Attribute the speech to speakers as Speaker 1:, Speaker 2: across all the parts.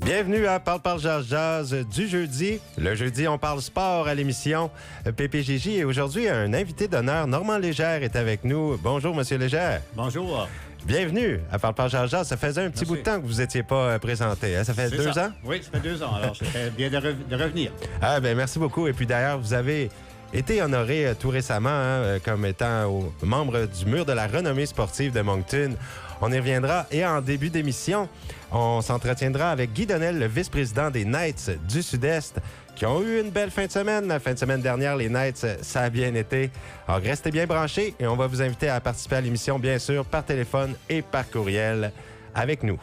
Speaker 1: Bienvenue à Parle Jazz du jeudi. Le jeudi, on parle sport à l'émission PPJJ. Et aujourd'hui, un invité d'honneur, Normand Légère, est avec nous. Bonjour, Monsieur Légère.
Speaker 2: Bonjour.
Speaker 1: Bienvenue à Parle Jazz. Ça faisait un petit bout de temps que vous n'étiez pas présenté. Hein? Ça fait 2 ans?
Speaker 2: Oui, ça fait 2 ans. Alors, c'était bien de revenir.
Speaker 1: Ah, ben merci beaucoup. Et puis d'ailleurs, vous avez été honoré tout récemment comme étant membre du mur de la renommée sportive de Moncton. On y reviendra. Et en début d'émission, on s'entretiendra avec Guy Donnel, le vice-président des Knights du Sud-Est, qui ont eu une belle fin de semaine. La fin de semaine dernière, les Knights, ça a bien été. Alors, restez bien branchés et on va vous inviter à participer à l'émission, bien sûr, par téléphone et par courriel avec nous.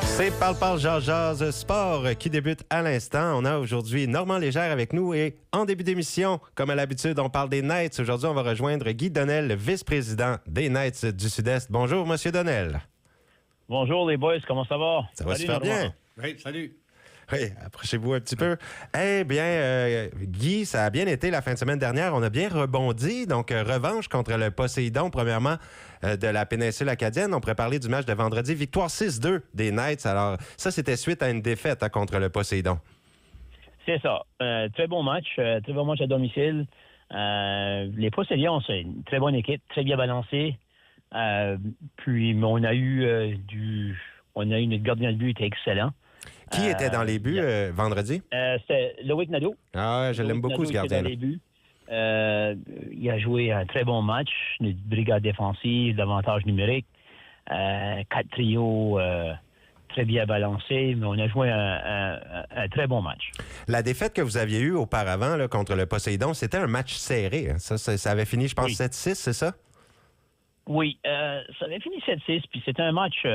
Speaker 1: C'est Parle Jazz Sport qui débute à l'instant. On a aujourd'hui Normand Légère avec nous et en début d'émission, comme à l'habitude, on parle des Knights. Aujourd'hui, on va rejoindre Guy Donnel, le vice-président des Knights du Sud-Est. Bonjour, Monsieur Donnel.
Speaker 3: Bonjour les boys, comment ça va?
Speaker 1: Ça va super bien.
Speaker 2: Oui, salut.
Speaker 1: Oui, approchez-vous un petit peu. Eh bien, Guy, ça a bien été la fin de semaine dernière. On a bien rebondi. Donc, revanche contre le Poséidon, premièrement, de la péninsule acadienne. On pourrait parler du match de vendredi. Victoire 6-2 des Knights. Alors, ça, c'était suite à une défaite contre le Poséidon.
Speaker 3: C'est ça. Très bon match à domicile. Les Poséidons, c'est une très bonne équipe, très bien balancée. Puis, on a eu notre gardien de but était excellent.
Speaker 1: Qui était dans les buts vendredi?
Speaker 3: C'était Loïc Nadeau.
Speaker 1: Ah, je l'aime beaucoup, ce gardien.
Speaker 3: Dans les buts. Il a joué un très bon match. Une brigade défensive, l'avantage numérique. 4 trios très bien balancés. Mais on a joué un très bon match.
Speaker 1: La défaite que vous aviez eue auparavant là, contre le Poséidon, c'était un match serré. Hein? Ça avait fini, je pense, 7-6, c'est ça?
Speaker 3: Oui, ça avait fini 7-6. Puis c'était un match...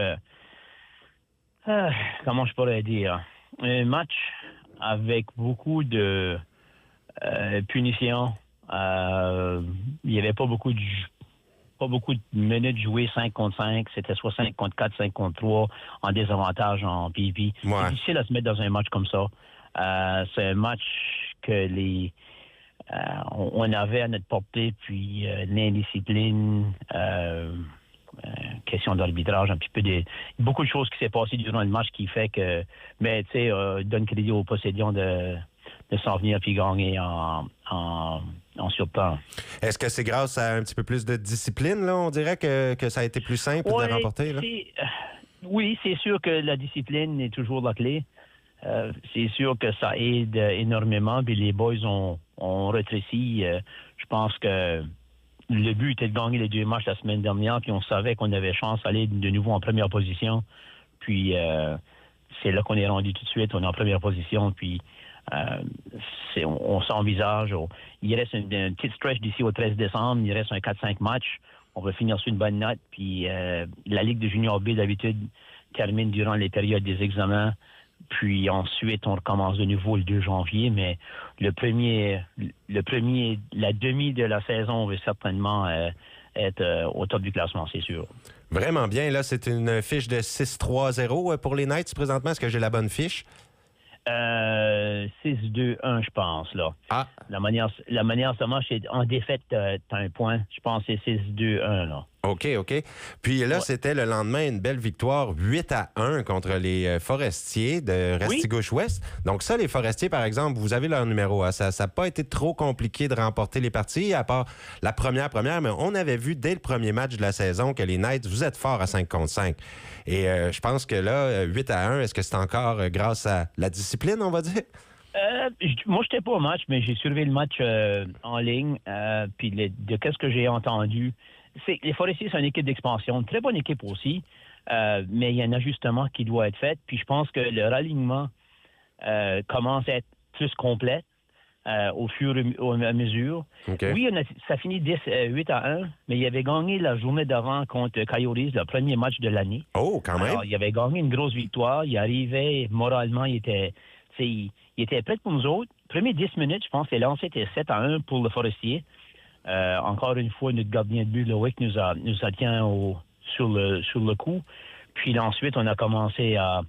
Speaker 3: comment je pourrais dire? Un match avec beaucoup de punitions. Il n'y avait pas beaucoup de minutes jouées 5 contre 5. C'était soit 5 contre 4, 5 contre 3 en désavantage en PV.
Speaker 1: Ouais.
Speaker 3: C'est difficile à se mettre dans un match comme ça. C'est un match que on avait à notre portée, puis l'indiscipline... question d'arbitrage, un petit peu beaucoup de choses qui s'est passé durant le match qui fait que, mais tu sais, donne crédit aux Poséidons de s'en venir puis gagner en surtemps.
Speaker 1: Est-ce que c'est grâce à un petit peu plus de discipline, là, on dirait que ça a été plus simple de remporter? Là?
Speaker 3: Oui, c'est sûr que la discipline est toujours la clé. C'est sûr que ça aide énormément, puis les boys ont rétréci. Je pense que le but était de gagner les 2 matchs la semaine dernière, puis on savait qu'on avait chance d'aller de nouveau en première position. Puis c'est là qu'on est rendu tout de suite. On est en première position, puis on s'envisage. Il reste une petite stretch d'ici au 13 décembre. Il reste un 4-5 matchs. On va finir sur une bonne note. Puis la Ligue de Junior B, d'habitude, termine durant les périodes des examens. Puis ensuite, on recommence de nouveau le 2 janvier, mais la demi de la saison va certainement être au top du classement, c'est sûr.
Speaker 1: Vraiment bien. Là, c'est une fiche de 6-3-0 pour les Knights présentement. Est-ce que j'ai la bonne fiche?
Speaker 3: 6-2-1, je pense, là. Ah. La manière ça marche, c'est en défaite, t'as un point. Je pense que c'est 6-2-1, là.
Speaker 1: OK. Puis là, C'était le lendemain une belle victoire 8-1 contre les Forestiers de Restigouche-Ouest. Donc ça, les Forestiers, par exemple, vous avez leur numéro. Hein? Ça n'a pas été trop compliqué de remporter les parties, à part la première, mais on avait vu dès le premier match de la saison que les Knights, vous êtes forts à 5 contre 5. Et je pense que là, 8-1, est-ce que c'est encore grâce à la discipline, on va dire?
Speaker 3: Moi, je n'étais pas au match, mais j'ai surveillé le match en ligne. Puis de qu'est-ce que j'ai entendu... Les Forestiers, c'est une équipe d'expansion, une très bonne équipe aussi, mais il y a un ajustement qui doit être fait. Puis je pense que le ralignement commence à être plus complet au fur et à mesure. Okay. Oui, ça finit 8-1, mais il avait gagné la journée d'avant contre Coyotes, le premier match de l'année.
Speaker 1: Oh, quand même!
Speaker 3: Alors, il avait gagné une grosse victoire. Il arrivait moralement, il était prêt pour nous autres. Premier 10 minutes, je pense que les lancers étaient 7-1 pour le Forestier. Encore une fois, notre gardien de but, Loïc, nous a tient sur le coup. Puis ensuite, on a commencé à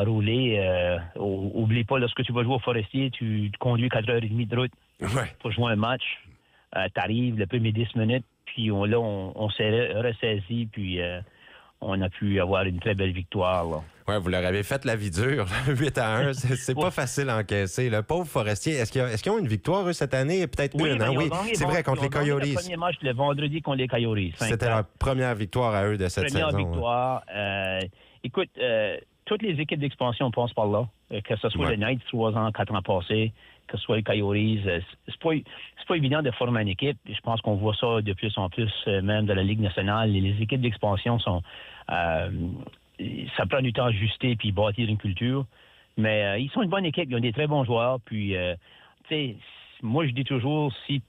Speaker 3: rouler. Oublie pas, lorsque tu vas jouer au Forestier, tu conduis 4h30 de route pour jouer un match. Tu arrives les premiers 10 minutes, puis on s'est ressaisi, puis on a pu avoir une très belle victoire.
Speaker 1: Oui, vous leur avez fait la vie dure, 8-1. C'est pas facile à encaisser. Le pauvre Forestier, est-ce qu'ils ont une victoire, eux, cette année? Peut-être une, hein? Oui, c'est vrai, contre les Coyotes.
Speaker 3: Le premier match, le vendredi, contre les Coyotes.
Speaker 1: C'était leur première victoire à eux de cette saison.
Speaker 3: Première victoire. Écoute, toutes les équipes d'expansion passent par là. Que ce soit les Knights 3 ans, 4 ans passés, que ce soit les Coyotes. C'est pas évident de former une équipe. Je pense qu'on voit ça de plus en plus, même de la Ligue nationale. Les équipes d'expansion sont... ça prend du temps à ajuster puis bâtir une culture. Mais ils sont une bonne équipe. Ils ont des très bons joueurs. Puis, tu sais, moi, je dis toujours, si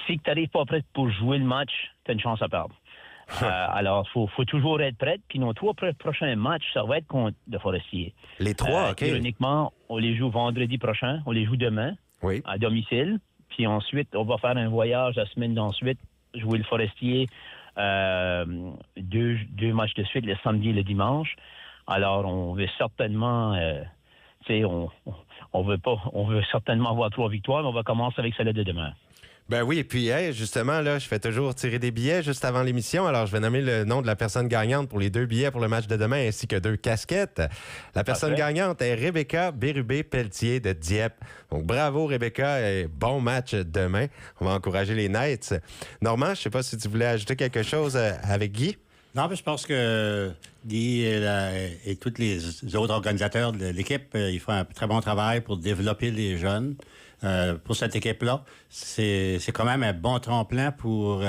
Speaker 3: tu n'arrives pas prêt pour jouer le match, tu as une chance à perdre. Alors, il faut toujours être prêt. Puis nos 3 prochains matchs, ça va être contre le Forestier.
Speaker 1: Les 3, OK.
Speaker 3: Ironiquement, on les joue vendredi prochain. On les joue demain, à domicile. Puis ensuite, on va faire un voyage la semaine d'ensuite, jouer le Forestier. 2 matchs de suite, le samedi et le dimanche. Alors, on veut certainement... tu sais, on veut certainement avoir 3 victoires, mais on va commencer avec celle de demain.
Speaker 1: Ben oui, et puis justement, là, je fais toujours tirer des billets juste avant l'émission. Alors, je vais nommer le nom de la personne gagnante pour les 2 billets pour le match de demain, ainsi que 2 casquettes. La personne gagnante est Rebecca Bérubé-Pelletier de Dieppe. Donc, bravo, Rebecca, et bon match demain. On va encourager les Knights. Normand, je ne sais pas si tu voulais ajouter quelque chose avec Guy.
Speaker 2: Non, mais je pense que Guy et tous les autres organisateurs de l'équipe, ils font un très bon travail pour développer les jeunes. Pour cette équipe-là, c'est quand même un bon tremplin pour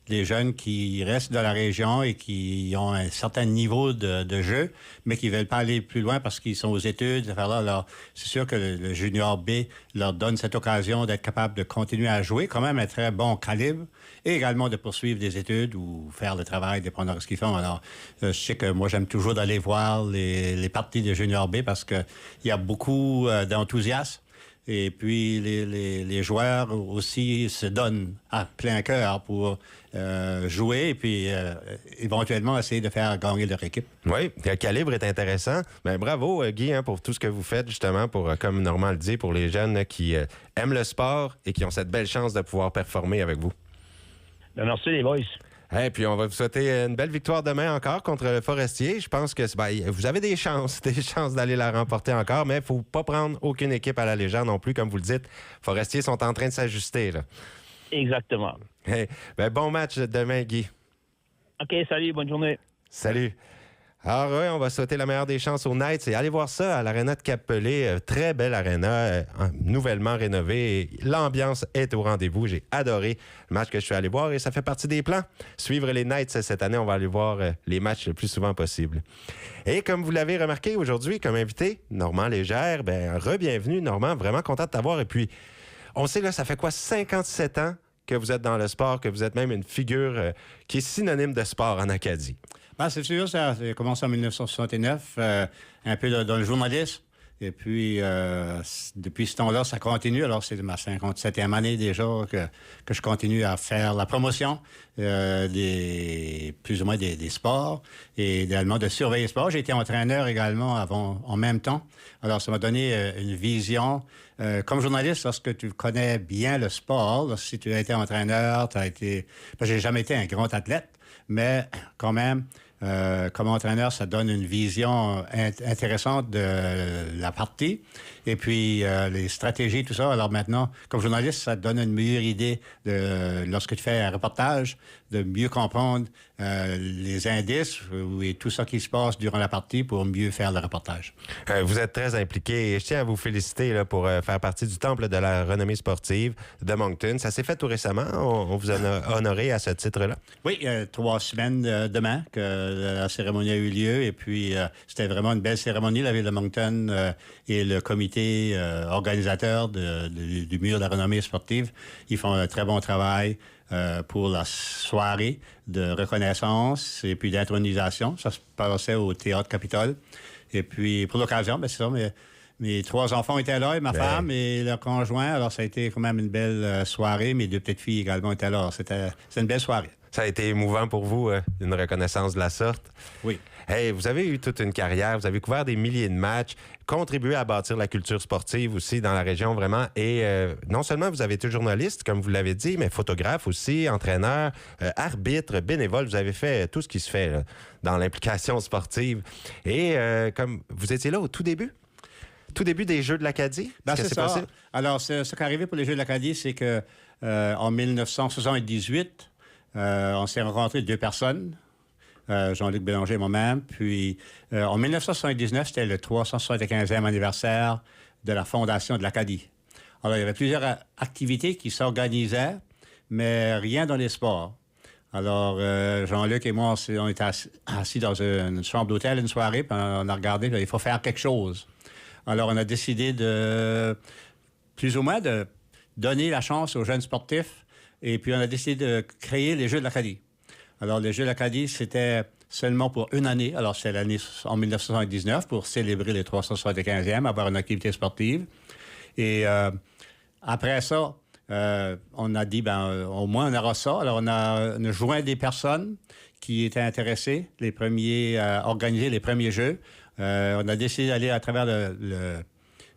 Speaker 2: les jeunes qui restent dans la région et qui ont un certain niveau de jeu, mais qui ne veulent pas aller plus loin parce qu'ils sont aux études. Alors, c'est sûr que le Junior B leur donne cette occasion d'être capable de continuer à jouer, quand même un très bon calibre, et également de poursuivre des études ou faire le travail dépendant de ce qu'ils font. Alors, je sais que moi, j'aime toujours d'aller voir les parties de Junior B parce qu'il y a beaucoup d'enthousiasme. Et puis, les joueurs aussi se donnent à plein cœur pour jouer et puis éventuellement essayer de faire gagner leur équipe.
Speaker 1: Oui, le calibre est intéressant. Ben, bravo, Guy, pour tout ce que vous faites, justement, pour, comme Normand le dit, pour les jeunes qui aiment le sport et qui ont cette belle chance de pouvoir performer avec vous.
Speaker 3: Ben, merci, les boys.
Speaker 1: Et puis, on va vous souhaiter une belle victoire demain encore contre le Forestier. Je pense que vous avez des chances d'aller la remporter encore, mais il ne faut pas prendre aucune équipe à la légère non plus, comme vous le dites. Forestiers sont en train de s'ajuster, là.
Speaker 3: Exactement.
Speaker 1: Hey, bon match demain, Guy.
Speaker 3: OK, salut, bonne journée.
Speaker 1: Salut. Alors, oui, on va souhaiter la meilleure des chances aux Knights et allez voir ça à l'Arena de Cap-Pelé. Très belle arena, nouvellement rénovée. Et l'ambiance est au rendez-vous. J'ai adoré le match que je suis allé voir et ça fait partie des plans. Suivre les Knights cette année, on va aller voir les matchs le plus souvent possible. Et comme vous l'avez remarqué aujourd'hui, comme invité, Normand Légère, re-bienvenue, Normand. Vraiment content de t'avoir. Et puis, on sait, là, ça fait quoi, 57 ans que vous êtes dans le sport, que vous êtes même une figure qui est synonyme de sport en Acadie.
Speaker 2: Ben, c'est sûr, ça a commencé en 1969, un peu dans le journalisme. Et puis, depuis ce temps-là, ça continue. Alors, c'est ma 57e année déjà que je continue à faire la promotion plus ou moins des sports et également de surveiller le sport. J'ai été entraîneur également en même temps. Alors, ça m'a donné une vision. Comme journaliste, lorsque tu connais bien le sport, si tu as été entraîneur, tu as été... Ben, j'ai jamais été un grand athlète, mais quand même... comme entraîneur, ça donne une vision intéressante de la partie. Et puis, les stratégies, tout ça. Alors maintenant, comme journaliste, ça te donne une meilleure idée lorsque tu fais un reportage, de mieux comprendre les indices et tout ça qui se passe durant la partie pour mieux faire le reportage.
Speaker 1: Vous êtes très impliqué et je tiens à vous féliciter là, pour faire partie du temple de la renommée sportive de Moncton. Ça s'est fait tout récemment. On vous a honoré à ce titre-là.
Speaker 2: Oui, 3 semaines demain que la cérémonie a eu lieu. Et puis, c'était vraiment une belle cérémonie. La Ville de Moncton et le comité organisateur du mur de la renommée sportive, ils font un très bon travail pour la soirée de reconnaissance et puis d'intronisation. Ça se passait au Théâtre Capitole. Et puis, pour l'occasion, c'est ça, mais mes 3 enfants étaient là, et ma femme et leur conjoint. Alors, ça a été quand même une belle soirée. Mes 2 petites filles également étaient là. C'était une belle soirée.
Speaker 1: Ça a été émouvant pour vous, une reconnaissance de la sorte?
Speaker 2: Oui.
Speaker 1: Hey, vous avez eu toute une carrière, vous avez couvert des milliers de matchs, contribué à bâtir la culture sportive aussi dans la région, vraiment. Et non seulement vous avez été journaliste, comme vous l'avez dit, mais photographe aussi, entraîneur, arbitre, bénévole. Vous avez fait tout ce qui se fait là, dans l'implication sportive. Et comme vous étiez là au tout début des Jeux de l'Acadie?
Speaker 2: C'est ça. Possible? Alors, ce qui est arrivé pour les Jeux de l'Acadie, c'est que en 1978, on s'est rencontrés 2 personnes. Jean-Luc Bélanger et moi-même. Puis, en 1979, c'était le 375e anniversaire de la fondation de l'Acadie. Alors, il y avait plusieurs activités qui s'organisaient, mais rien dans les sports. Alors, Jean-Luc et moi, on était assis dans une chambre d'hôtel une soirée, puis on a regardé, il faut faire quelque chose. Alors, on a décidé plus ou moins, de donner la chance aux jeunes sportifs, et puis on a décidé de créer les Jeux de l'Acadie. Alors, les Jeux de l'Acadie, c'était seulement pour une année. Alors, c'est l'année en 1979 pour célébrer les 375e, avoir une activité sportive. Et après ça, on a dit, au moins, on aura ça. Alors, on a joint des personnes qui étaient intéressées, les premiers à organiser les premiers Jeux. On a décidé d'aller à travers le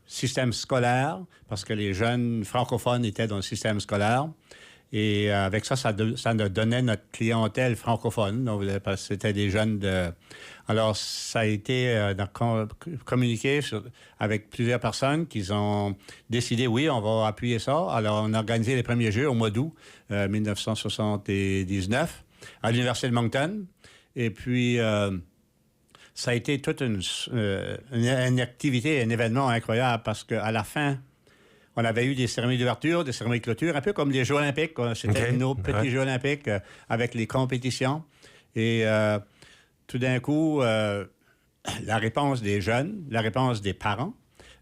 Speaker 2: système scolaire parce que les jeunes francophones étaient dans le système scolaire. Et avec ça nous donnait notre clientèle francophone. Donc, parce que c'était des jeunes de... Alors, ça a été communiqué avec plusieurs personnes qui ont décidé, oui, on va appuyer ça. Alors, on a organisé les premiers Jeux au mois d'août 1979 à l'Université de Moncton. Et puis, ça a été toute une activité, un événement incroyable parce qu'à la fin... On avait eu des cérémonies d'ouverture, des cérémonies de clôture, un peu comme les Jeux olympiques. C'était nos petits Jeux olympiques avec les compétitions. Et tout d'un coup, la réponse des jeunes, la réponse des parents,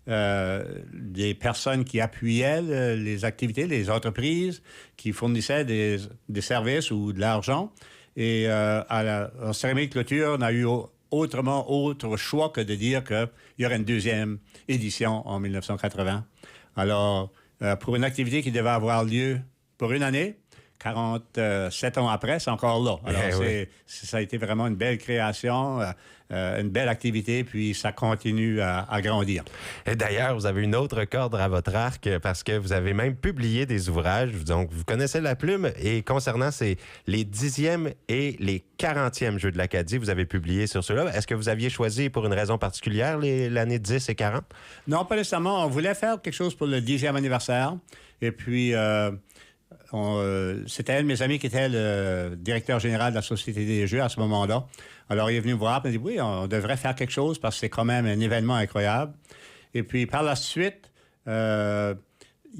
Speaker 2: des personnes qui appuyaient les activités, les entreprises qui fournissaient des services ou de l'argent. Et à la cérémonie de clôture, on a eu autre choix que de dire qu'il y aurait une deuxième édition en 1980. Alors, pour une activité qui devait avoir lieu pour une année, 47 ans après, c'est encore là. Alors, ça a été vraiment une belle création, une belle activité, puis ça continue à grandir.
Speaker 1: Et d'ailleurs, vous avez une autre corde à votre arc parce que vous avez même publié des ouvrages. Donc, vous connaissez la plume. Et concernant les 10e et les 40e Jeux de l'Acadie, vous avez publié sur ceux-là. Est-ce que vous aviez choisi pour une raison particulière l'année 10 et 40?
Speaker 2: Non, pas nécessairement. On voulait faire quelque chose pour le 10e anniversaire. Et puis... c'était un de mes amis qui était le directeur général de la Société des Jeux à ce moment-là. Alors, il est venu me voir et m'a dit, oui, on devrait faire quelque chose parce que c'est quand même un événement incroyable. Et puis, par la suite, ils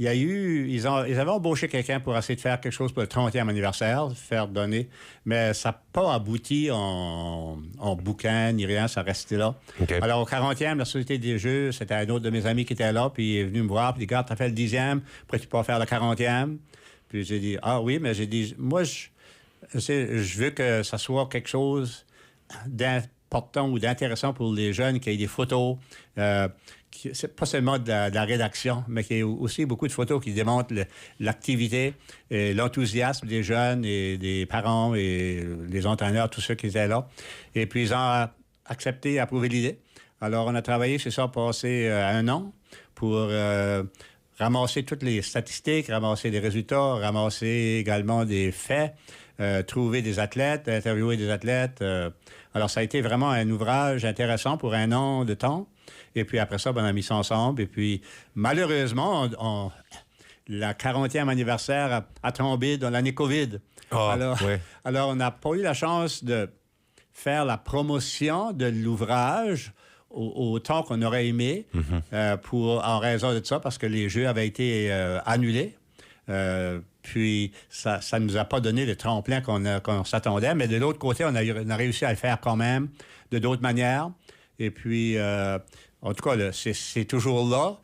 Speaker 2: avaient embauché quelqu'un pour essayer de faire quelque chose pour le 30e anniversaire, faire donner, mais ça n'a pas abouti en bouquin ni rien, ça restait là. Okay. Alors, au 40e, la Société des Jeux, c'était un autre de mes amis qui était là, puis il est venu me voir, puis il dit, regarde, t'as fait le 10e, pourquoi tu peux pas faire le 40e? Puis j'ai dit, ah oui, mais j'ai dit, moi, je veux que ça soit quelque chose d'important ou d'intéressant pour les jeunes, qu'il y ait des photos, c'est pas seulement de la rédaction, mais qu'il y ait aussi beaucoup de photos qui démontrent l'activité et l'enthousiasme des jeunes et des parents et les entraîneurs, tous ceux qui étaient là. Et puis, ils ont accepté et approuvé l'idée. Alors, on a travaillé, c'est ça, passé 1 an pour... ramasser toutes les statistiques, ramasser des résultats, ramasser également des faits, trouver des athlètes, interviewer des athlètes. Alors, ça a été vraiment un ouvrage intéressant pour 1 an de temps. Et puis après ça, on a mis ça ensemble. Et puis, malheureusement, la 40e anniversaire a tombé dans l'année COVID. Alors, on n'a pas eu la chance de faire la promotion de l'ouvrage autant qu'on aurait aimé en raison de ça, parce que les Jeux avaient été annulés. Puis, ça ne nous a pas donné le tremplin qu'on s'attendait. Mais de l'autre côté, on a réussi à le faire quand même de d'autres manières. Et puis, en tout cas, là, c'est toujours là.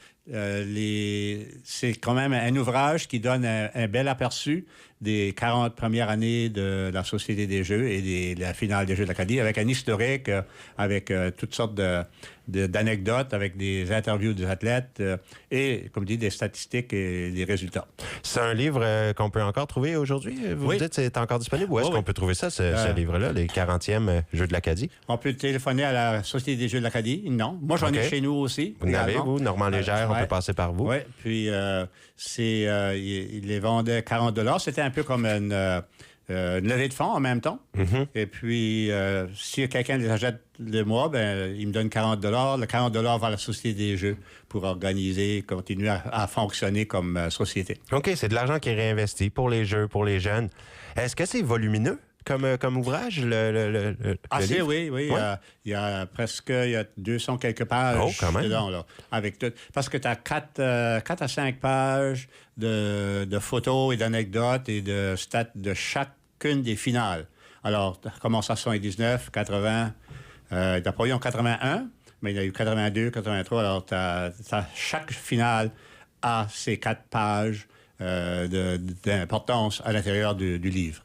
Speaker 2: C'est quand même un ouvrage qui donne un bel aperçu des 40 premières années de la Société des Jeux et la finale des Jeux de l'Acadie, avec un historique, avec toutes sortes d'anecdotes, avec des interviews des athlètes et, comme dit, des statistiques et des résultats.
Speaker 1: C'est un livre qu'on peut encore trouver aujourd'hui? Vous
Speaker 2: Oui.
Speaker 1: dites que c'est encore disponible? Où est-ce qu'on peut trouver ça, ce livre-là, les 40e Jeux de l'Acadie?
Speaker 2: On peut téléphoner à la Société des Jeux de l'Acadie? Non. Moi, j'en ai chez nous aussi.
Speaker 1: Vous en avez, vous? Normand Légère, on peut passer par vous?
Speaker 2: Oui. Puis, il les vendait 40 $. C'était un peu comme une levée de fonds en même temps.
Speaker 1: Mm-hmm.
Speaker 2: Et puis, si quelqu'un les achète de moi, il me donne 40 $. Le 40 $ va à la Société des Jeux pour organiser, continuer à fonctionner comme société.
Speaker 1: OK, c'est de l'argent qui est réinvesti pour les jeux, pour les jeunes. Est-ce que c'est volumineux comme ouvrage, le livre?
Speaker 2: Oui.
Speaker 1: Ouais.
Speaker 2: Il y a 200 quelques pages
Speaker 1: quand même.
Speaker 2: dedans, là, avec tout. Parce que tu as 4 à 5 pages de photos et d'anecdotes et de stats de chacune des finales. Alors, commence à 79, 80, il n'y a pas eu en 81, mais il y a eu 82, 83. Alors, chaque finale a ces 4 pages d'importance à l'intérieur du livre.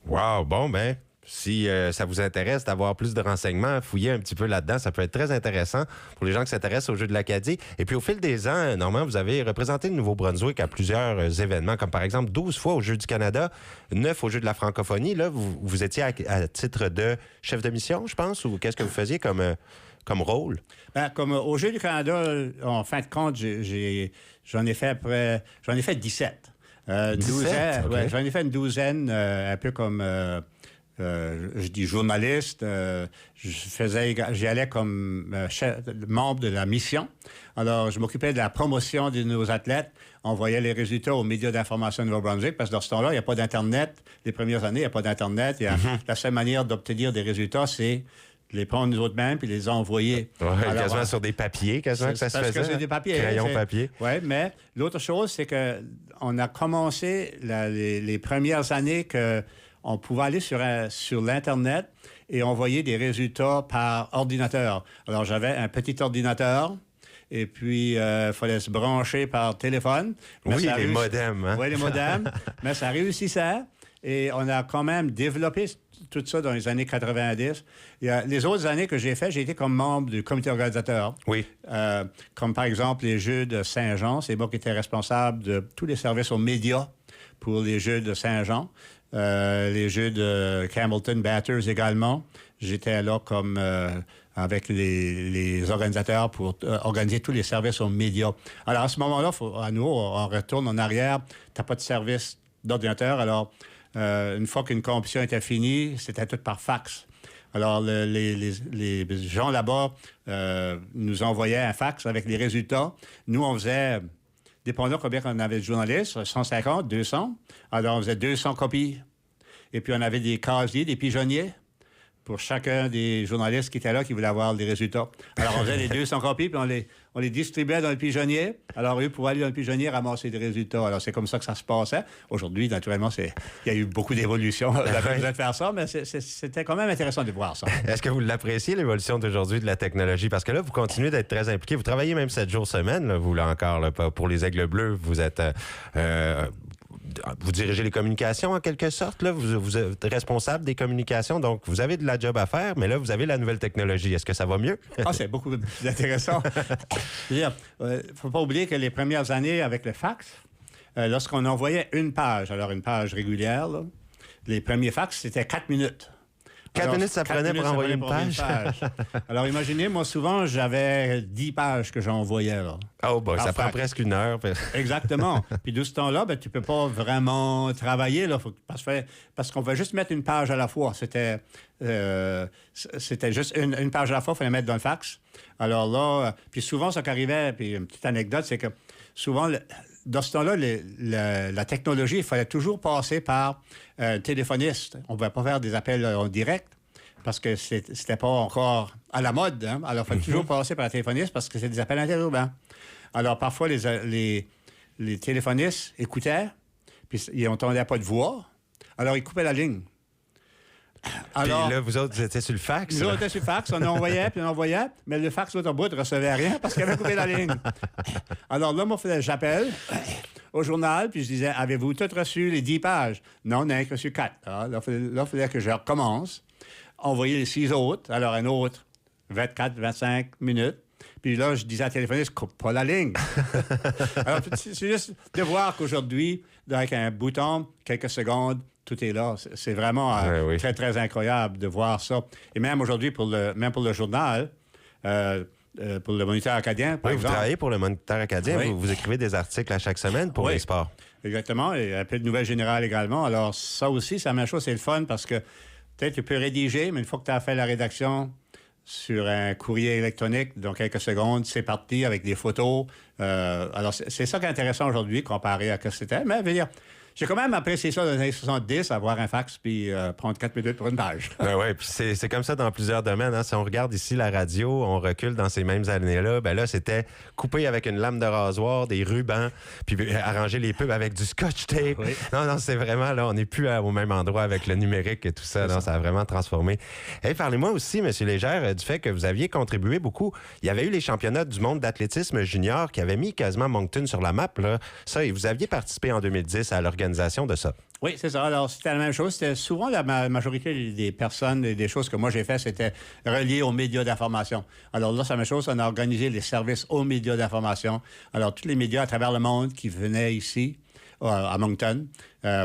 Speaker 1: Wow! Bon, ben, si ça vous intéresse d'avoir plus de renseignements, fouiller un petit peu là-dedans, ça peut être très intéressant pour les gens qui s'intéressent aux Jeux de l'Acadie. Et puis, au fil des ans, Normand, vous avez représenté le Nouveau-Brunswick à plusieurs événements, comme par exemple 12 fois aux Jeux du Canada, 9 aux Jeux de la francophonie. Là, vous étiez à titre de chef de mission, je pense, ou qu'est-ce que vous faisiez comme rôle?
Speaker 2: Comme aux Jeux du Canada, en fin de compte, j'en ai fait 17.
Speaker 1: 17, okay.
Speaker 2: J'en ai fait une douzaine, un peu comme, je dis journaliste. J'y allais comme membre de la mission. Alors, je m'occupais de la promotion de nos athlètes. On voyait les résultats aux médias d'information de Nouveau-Brunswick, parce que dans ce temps-là, il n'y a pas d'Internet. Les premières années, il n'y a pas d'Internet. La seule manière d'obtenir des résultats, c'est de les prendre nous autres mêmes puis les envoyer.
Speaker 1: Oui, quasiment sur des papiers, quasiment que ça se faisait.
Speaker 2: Parce que c'est des papiers.
Speaker 1: Crayon papier.
Speaker 2: Oui, mais l'autre chose, c'est qu'on a commencé les premières années qu'on pouvait aller sur l'Internet et envoyer des résultats par ordinateur. Alors, j'avais un petit ordinateur. Et puis, il fallait se brancher par téléphone.
Speaker 1: Mais oui, les modems. Hein?
Speaker 2: Oui, les modems. Mais ça réussissait. Et on a quand même développé tout ça dans les années 90. Les autres années que j'ai fait, j'ai été comme membre du comité organisateur.
Speaker 1: Oui.
Speaker 2: Comme par exemple les Jeux de Saint-Jean. C'est moi qui étais responsable de tous les services aux médias pour les Jeux de Saint-Jean. Les Jeux de Campbellton Batters également. J'étais là comme avec les organisateurs pour organiser tous les services aux médias. Alors à ce moment-là, à nouveau, on retourne en arrière. Tu n'as pas de service d'ordinateur. Alors, une fois qu'une compétition était finie, c'était tout par fax. Alors, les gens là-bas nous envoyaient un fax avec les résultats. Nous, on faisait, dépendant combien on avait de journalistes, 150, 200. Alors, on faisait 200 copies. Et puis, on avait des casiers, des pigeonniers pour chacun des journalistes qui étaient là, qui voulaient avoir les résultats. Alors, on faisait les 200 copies, puis on les distribuait dans le pigeonnier. Alors, eux pouvaient aller dans le pigeonnier ramasser des résultats. Alors, c'est comme ça que ça se passait. Aujourd'hui, naturellement, il y a eu beaucoup d'évolution de faire ça, mais c'était quand même intéressant de voir ça.
Speaker 1: Est-ce que vous l'appréciez, l'évolution d'aujourd'hui de la technologie? Parce que là, vous continuez d'être très impliqué. Vous travaillez même 7 jours semaine, là, vous, là encore, là, pour les Aigles Bleus. Vous êtes... vous dirigez les communications en quelque sorte, là. Vous êtes responsable des communications, donc vous avez de la job à faire, mais là, vous avez la nouvelle technologie. Est-ce que ça va mieux?
Speaker 2: C'est beaucoup plus intéressant. Il ne faut pas oublier que les premières années avec le fax, lorsqu'on envoyait une page, alors une page régulière, là, les premiers fax, c'était 4 minutes.
Speaker 1: 4 minutes, ça prenait pour envoyer une page?
Speaker 2: Alors, imaginez, moi, souvent, j'avais 10 pages que j'envoyais, là.
Speaker 1: Oh, ça prend presque 1 heure.
Speaker 2: Exactement. Puis de ce temps-là, tu peux pas vraiment travailler, là, parce qu'on va juste mettre une page à la fois. C'était juste une page à la fois, il fallait mettre dans le fax. Alors là, puis souvent, ce qui arrivait, puis une petite anecdote, c'est que souvent, dans ce temps-là, la technologie, il fallait toujours passer par un téléphoniste. On ne pouvait pas faire des appels en direct parce que c'était pas encore à la mode. Hein? Alors, il fallait toujours passer par un téléphoniste parce que c'est des appels interurbains. Alors, parfois, les téléphonistes écoutaient, puis ils n'entendaient pas de voix. Alors, ils coupaient la ligne.
Speaker 1: Alors, puis là, vous autres, vous étiez sur le fax?
Speaker 2: Nous autres, étions sur le fax. On envoyait, puis on envoyait. Mais le fax, l'autre bout, ne recevait rien parce qu'il avait coupé la ligne. Alors là, moi, j'appelle. au journal, puis je disais, avez-vous tout reçu les 10 pages? Non, on n'a que reçu 4. Alors, là, il fallait que je recommence, envoyer les 6 autres, alors un autre 24, 25 minutes. Puis là, je disais à la téléphoniste, coupe pas la ligne. Alors, c'est juste de voir qu'aujourd'hui, avec un bouton, quelques secondes, tout est là. C'est vraiment très, très incroyable de voir ça. Et même aujourd'hui, pour le journal, pour le Moniteur acadien, par exemple.
Speaker 1: Vous travaillez pour le Moniteur acadien.
Speaker 2: Oui.
Speaker 1: Vous écrivez des articles à chaque semaine pour les sports.
Speaker 2: Exactement. Et un peu de nouvelles générales également. Alors, ça aussi, c'est la même chose. C'est le fun parce que peut-être tu peux rédiger, mais une fois que tu as fait la rédaction sur un courrier électronique, dans quelques secondes, c'est parti avec des photos. Alors, c'est ça qui est intéressant aujourd'hui comparé à ce que c'était. Mais, je veux dire, j'ai quand même apprécié ça dans les années 70, avoir un fax puis prendre 4 minutes pour une page.
Speaker 1: Oui, puis c'est comme ça dans plusieurs domaines. Hein. Si on regarde ici la radio, on recule dans ces mêmes années-là. Ben là, c'était couper avec une lame de rasoir, des rubans, puis arranger les pubs avec du scotch tape. Oui. Non, c'est vraiment, là, on n'est plus au même endroit avec le numérique et tout ça. Non, ça a vraiment transformé. Hey, parlez-moi aussi, M. Légère, du fait que vous aviez contribué beaucoup. Il y avait eu les championnats du monde d'athlétisme junior qui avaient mis quasiment Moncton sur la map. Là. Ça, et vous aviez participé en 2010 à l'organisation de ça.
Speaker 2: Oui, c'est ça. Alors, c'était la même chose. C'était souvent la majorité des personnes et des choses que moi j'ai fait, c'était relié aux médias d'information. Alors là, c'est la même chose. On a organisé les services aux médias d'information. Alors, tous les médias à travers le monde qui venaient ici, à Moncton,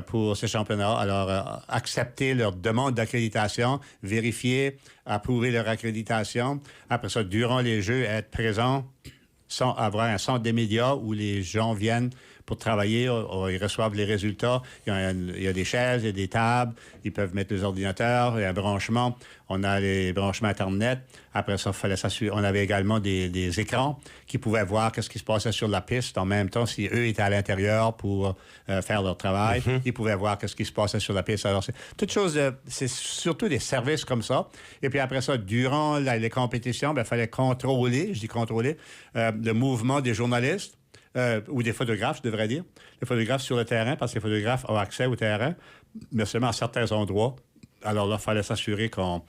Speaker 2: pour ces championnats. Alors, accepter leur demande d'accréditation, vérifier, approuver leur accréditation. Après ça, durant les Jeux, être présent, sans avoir un centre des médias où les gens viennent pour travailler, ils reçoivent les résultats. Il y a des chaises, il y a des tables, ils peuvent mettre les ordinateurs, il y a un branchement. On a les branchements Internet. Après ça, fallait s'assurer. On avait également des écrans qui pouvaient voir ce qui se passait sur la piste en même temps. Si eux étaient à l'intérieur pour faire leur travail, ils pouvaient voir ce qui se passait sur la piste. Alors, c'est surtout des services comme ça. Et puis après ça, durant les compétitions, il fallait contrôler, le mouvement des journalistes. Ou des photographes, je devrais dire. Les photographes sur le terrain, parce que les photographes ont accès au terrain, mais seulement à certains endroits. Alors là, il fallait s'assurer qu'on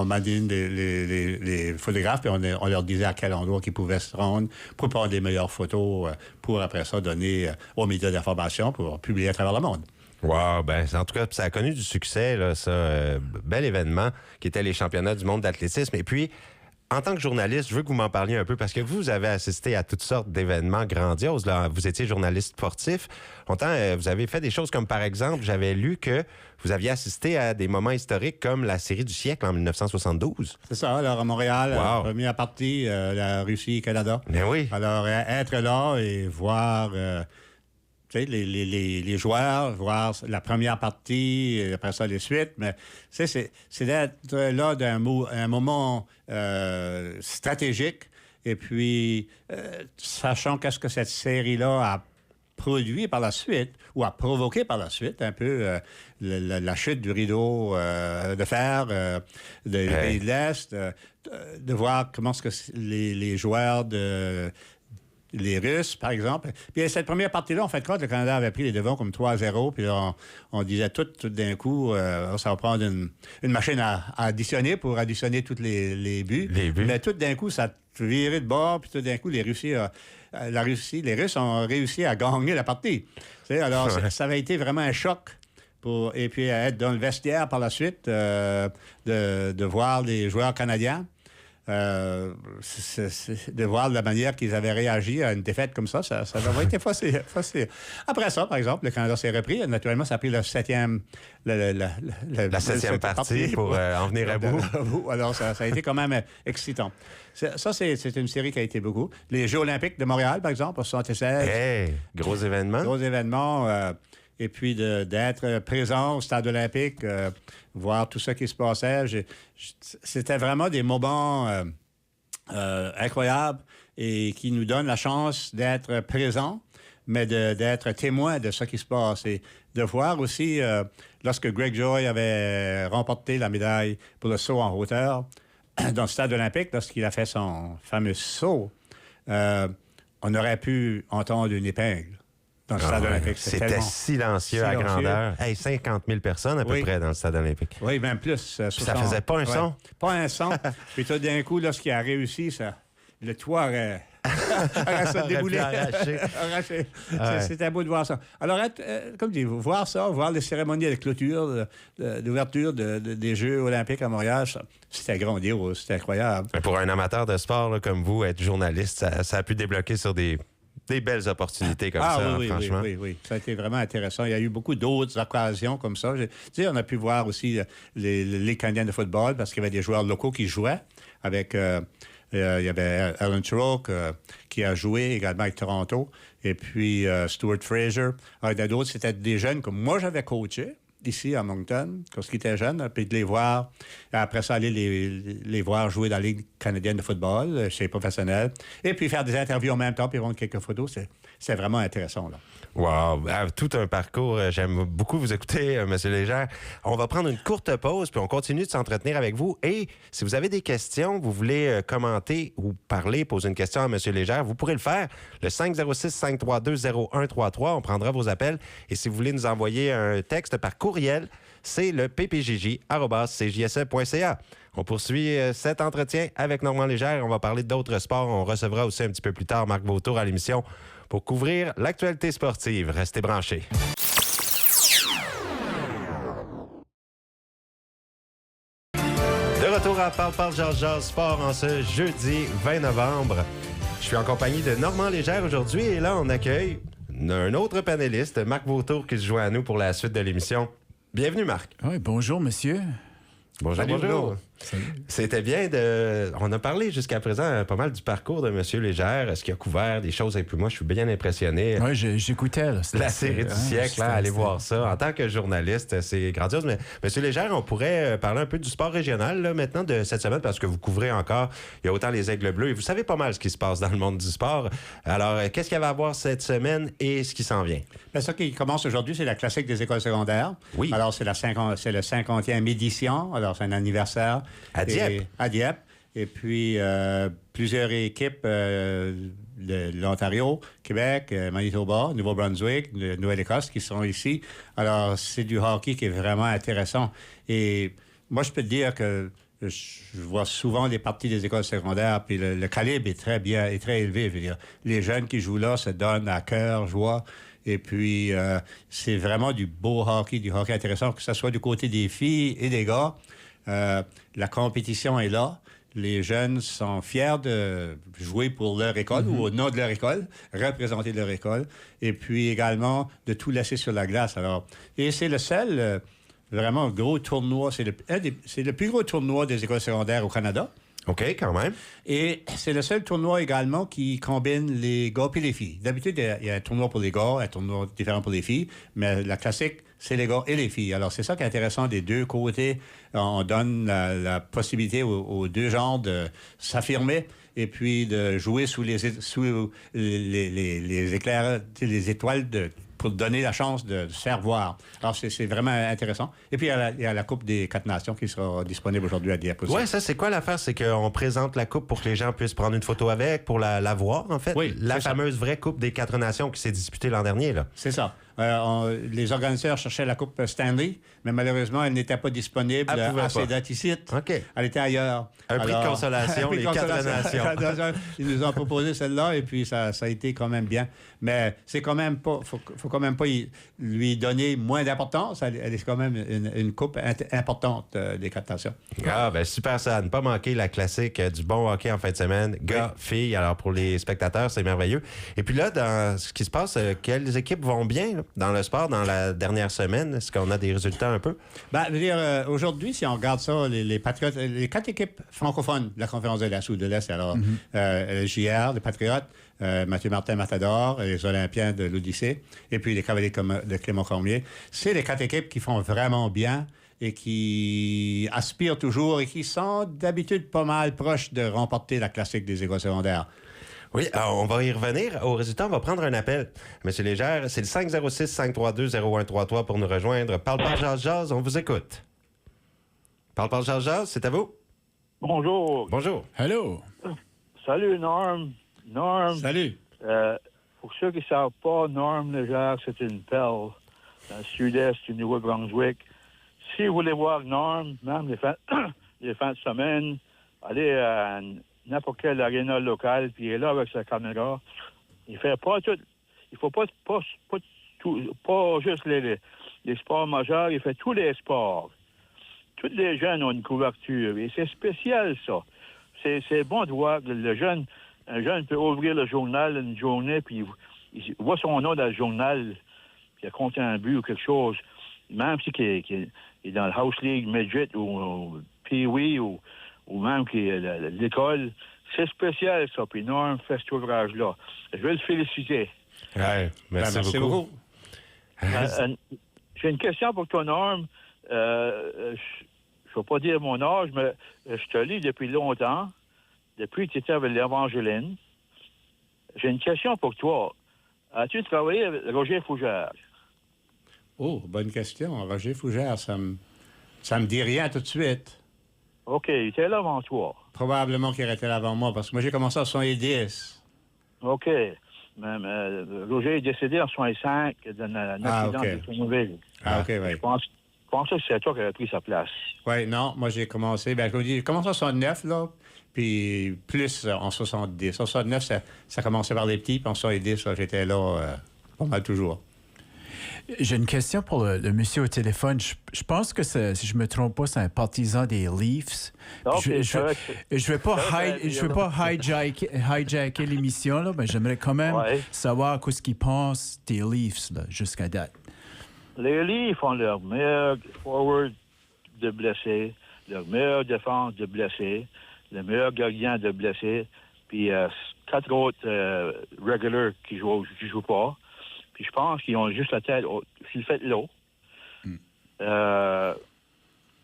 Speaker 2: manie les photographes et on leur disait à quel endroit qu'ils pouvaient se rendre pour prendre des meilleures photos pour après ça donner aux médias d'information pour publier à travers le monde.
Speaker 1: Wow, ben en tout cas, ça a connu du succès, là, ça. Bel événement qui était les championnats du monde d'athlétisme. Et puis, en tant que journaliste, je veux que vous m'en parliez un peu parce que vous avez assisté à toutes sortes d'événements grandioses. Là. Vous étiez journaliste sportif. Longtemps, vous avez fait des choses comme, par exemple, j'avais lu que vous aviez assisté à des moments historiques comme la série du siècle en 1972.
Speaker 2: C'est ça, alors à Montréal, première partie, la Russie et Canada.
Speaker 1: Ben oui.
Speaker 2: Alors, être là et voir... les joueurs, voir la première partie, et après ça, les suites. Mais c'est d'être là d'un moment stratégique et puis sachant qu'est-ce que cette série-là a produit par la suite ou a provoqué par la suite un peu la chute du rideau de fer des pays de l'Est, de voir comment est-ce que les joueurs les Russes, par exemple. Puis cette première partie-là, en fait, quand le Canada avait pris les devants comme 3-0, puis là, on disait tout d'un coup, ça va prendre une machine à additionner pour additionner tous les buts. Mais tout d'un coup, ça a viré de bord, puis tout d'un coup, les Russes ont réussi à gagner la partie. Alors, ça avait été vraiment un choc. Et puis, être dans le vestiaire par la suite, de voir les joueurs canadiens. De voir la manière qu'ils avaient réagi à une défaite comme ça avait été facile. Après ça, par exemple, le Canada s'est repris. Naturellement, ça a pris la septième
Speaker 1: partie pour en venir à bout.
Speaker 2: Alors, ça a été quand même excitant. Ça, c'est une série qui a été beaucoup. Les Jeux olympiques de Montréal, par exemple, en 1976.
Speaker 1: Hey, gros événement.
Speaker 2: Gros événement. Et puis d'être présent au stade olympique, voir tout ça qui se passait. C'était vraiment des moments incroyables et qui nous donnent la chance d'être présents, mais d'être témoins de ce qui se passe. Et de voir aussi, lorsque Greg Joy avait remporté la médaille pour le saut en hauteur dans le stade olympique, lorsqu'il a fait son fameux saut, on aurait pu entendre une épingle. Dans le stade olympique.
Speaker 1: C'était silencieux à grandeur. Hey, 50 000 personnes à peu près dans le stade olympique.
Speaker 2: Oui, même plus.
Speaker 1: Ça faisait pas un son?
Speaker 2: Pas un son. Puis tout d'un coup, lorsqu'il a réussi, le toit aurait ça déboulé.
Speaker 1: Arraché.
Speaker 2: Arraché.
Speaker 1: Ouais.
Speaker 2: C'était beau de voir ça. Alors, comme je dis, voir ça, voir les cérémonies de clôture, d'ouverture des Jeux olympiques à Montréal, c'était grandiose, c'était incroyable.
Speaker 1: Pour un amateur de sport là, comme vous, être journaliste, ça a pu débloquer sur des belles opportunités comme ça,
Speaker 2: oui,
Speaker 1: franchement.
Speaker 2: Oui. Ça a été vraiment intéressant. Il y a eu beaucoup d'autres occasions comme ça. Tu sais, on a pu voir aussi les Canadiens de football parce qu'il y avait des joueurs locaux qui jouaient avec... il y avait Alan Turock qui a joué également avec Toronto. Et puis Stuart Fraser. Alors, il y en a d'autres, c'était des jeunes comme moi, j'avais coaché ici à Moncton, quand ils étaient jeunes, puis de les voir. Après ça, aller les voir jouer dans la Ligue canadienne de football, chez les professionnels. Et puis faire des interviews en même temps, puis prendre quelques photos. C'est vraiment intéressant, là.
Speaker 1: Wow, tout un parcours. J'aime beaucoup vous écouter, M. Légère. On va prendre une courte pause, puis on continue de s'entretenir avec vous. Et si vous avez des questions, vous voulez commenter ou parler, poser une question à M. Légère, vous pourrez le faire. Le 506-532-0133, on prendra vos appels. Et si vous voulez nous envoyer un texte par courriel, c'est le ppjj@cjse.ca. On poursuit cet entretien avec Normand Légère. On va parler d'autres sports. On recevra aussi un petit peu plus tard Marc Vautour à l'émission pour couvrir l'actualité sportive. Restez branchés. De retour à Parle Jazz Sport en ce jeudi 20 novembre. Je suis en compagnie de Normand Légère aujourd'hui et là, on accueille un autre panéliste, Marc Vautour, qui se joint à nous pour la suite de l'émission. Bienvenue, Marc.
Speaker 4: Oui, bonjour, monsieur.
Speaker 1: Bonjour,
Speaker 2: Salut,
Speaker 1: bonjour.
Speaker 4: Salut.
Speaker 1: C'était bien de... On a parlé jusqu'à présent pas mal du parcours de M. Légère, ce qu'il a couvert, des choses. Et puis moi, je suis bien impressionné.
Speaker 4: Oui, j'écoutais. Là,
Speaker 1: La série du siècle, allez voir ça. En tant que journaliste, c'est grandiose. Mais M. Légère, on pourrait parler un peu du sport régional là, maintenant de cette semaine parce que vous couvrez encore, il y a autant les Aigles Bleus et vous savez pas mal ce qui se passe dans le monde du sport. Alors, qu'est-ce qu'il y va avoir cette semaine et ce qui s'en vient?
Speaker 2: Bien, ça qui commence aujourd'hui, c'est la classique des écoles secondaires.
Speaker 1: Oui.
Speaker 2: Alors, c'est le 50e édition. Alors, c'est un anniversaire.
Speaker 1: À Dieppe.
Speaker 2: À Dieppe. Et puis, plusieurs équipes de l'Ontario, Québec, Manitoba, Nouveau-Brunswick, de Nouvelle-Écosse qui sont ici. Alors, c'est du hockey qui est vraiment intéressant. Et moi, je peux te dire que je vois souvent les parties des écoles secondaires, puis le calibre est très bien, est très élevé. Je veux dire, les jeunes qui jouent là se donnent à cœur, joie. Et puis, c'est vraiment du beau hockey, du hockey intéressant, que ce soit du côté des filles et des gars. La compétition est là. Les jeunes sont fiers de jouer pour leur école ou au nom de leur école, représenter leur école, et puis également de tout laisser sur la glace. Alors, et c'est le seul vraiment gros tournoi, c'est le plus gros tournoi des écoles secondaires au Canada.
Speaker 1: OK, quand même.
Speaker 2: Et c'est le seul tournoi également qui combine les gars et les filles. D'habitude, il y a un tournoi pour les gars, un tournoi différent pour les filles, mais la classique, c'est les gars et les filles. Alors, c'est ça qui est intéressant des deux côtés. On donne la possibilité aux deux genres de s'affirmer et puis de jouer sous les éclairs, les étoiles pour donner la chance de se faire voir. Alors, c'est vraiment intéressant. Et puis, il y a la Coupe des 4 Nations qui sera disponible aujourd'hui à Dieppe aussi.
Speaker 1: Oui, ça, c'est quoi l'affaire? C'est qu'on présente la coupe pour que les gens puissent prendre une photo avec, pour la voir, en fait.
Speaker 2: Oui,
Speaker 1: la
Speaker 2: c'est
Speaker 1: fameuse vraie Coupe des 4 Nations qui s'est disputée l'an dernier, là.
Speaker 2: C'est ça. Les organisateurs cherchaient la Coupe Stanley, mais malheureusement, elle n'était pas disponible à ces dates ici.
Speaker 1: OK.
Speaker 2: Elle était ailleurs.
Speaker 1: Un prix de consolation, les 4 nations.
Speaker 2: Ils nous ont proposé celle-là et puis ça a été quand même bien. Mais c'est quand même pas... faut quand même pas lui donner moins d'importance. Elle est quand même une coupe importante des 4 nations.
Speaker 1: Ah, ben super ça. À ne pas manquer la classique du bon hockey en fin de semaine. Gars, filles. Alors, pour les spectateurs, c'est merveilleux. Et puis là, dans ce qui se passe, quelles équipes vont bien là, dans le sport dans la dernière semaine? Est-ce qu'on a des résultats un peu?
Speaker 2: Ben, je veux dire, aujourd'hui, si on regarde ça, les Patriotes, les 4 équipes francophones de la conférence de l'Est ou de l'Est, alors, JR, les Patriotes, Mathieu Martin Matador, les Olympiens de l'Odyssée, et puis les Cavaliers de Clément Cormier. C'est les 4 équipes qui font vraiment bien et qui aspirent toujours et qui sont d'habitude pas mal proches de remporter la classique des écoles secondaires.
Speaker 1: Oui, alors on va y revenir. Au résultat, on va prendre un appel. Monsieur Légère, c'est le 506-532-0133 pour nous rejoindre. Parle jazz, on vous écoute. Parle jazz, c'est à vous?
Speaker 5: Bonjour.
Speaker 1: Bonjour.
Speaker 4: Hello.
Speaker 5: Salut, Norm. Norm.
Speaker 2: Salut.
Speaker 5: Pour ceux qui ne savent pas, Norm Légère, c'est une pelle dans le sud-est du Nouveau-Brunswick. Si vous voulez voir Norm, même les fins de semaine, allez à n'importe quelle aréna locale, puis il est là avec sa caméra. Il fait pas tout. Il faut pas juste les sports majeurs, il fait tous les sports. Tous les jeunes ont une couverture. Et c'est spécial, ça. C'est bon de voir que un jeune peut ouvrir le journal une journée, puis il voit son nom dans le journal, puis il a compté un but ou quelque chose. Même si il est dans le House League Midget ou Pee-Wee ou même qu'il est à l'école. C'est spécial, ça. Puis Norm fait cet ouvrage-là. Je vais le féliciter.
Speaker 1: Ouais, merci beaucoup.
Speaker 5: J'ai une question pour toi, Norm. Je ne vais pas dire mon âge, mais je te lis depuis longtemps, depuis que tu étais avec l'Évangéline. J'ai une question pour toi. As-tu travaillé avec Roger Fougère?
Speaker 2: Oh, bonne question. Roger Fougère, ça me dit rien tout de suite.
Speaker 5: OK, il était là avant toi.
Speaker 2: Probablement qu'il était là avant moi, parce que moi, j'ai commencé en 70.
Speaker 5: OK. Roger est décédé en 65 d'un accident de Tourneville.
Speaker 2: OK, oui.
Speaker 5: Je pense que c'est toi qui as pris sa place.
Speaker 2: Oui, non, moi, j'ai commencé, j'ai commencé en 69, là, puis plus en 70. En 69, ça commençait par les petits, puis en 70, là, j'étais là pas mal toujours.
Speaker 4: J'ai une question pour le monsieur au téléphone. Je pense que si je me trompe pas, c'est un partisan des Leafs.
Speaker 5: Okay,
Speaker 4: je vais pas hijacker l'émission, là, mais j'aimerais quand même savoir ce qu'il pense des Leafs là, jusqu'à date.
Speaker 5: Les Leafs ont leur meilleur forward de blessés, leur meilleure défense de blessés, le meilleur gardien de blessés, puis 4 autres regulars qui jouent pas. Puis je pense qu'ils ont juste la tête sur le fait de l'eau.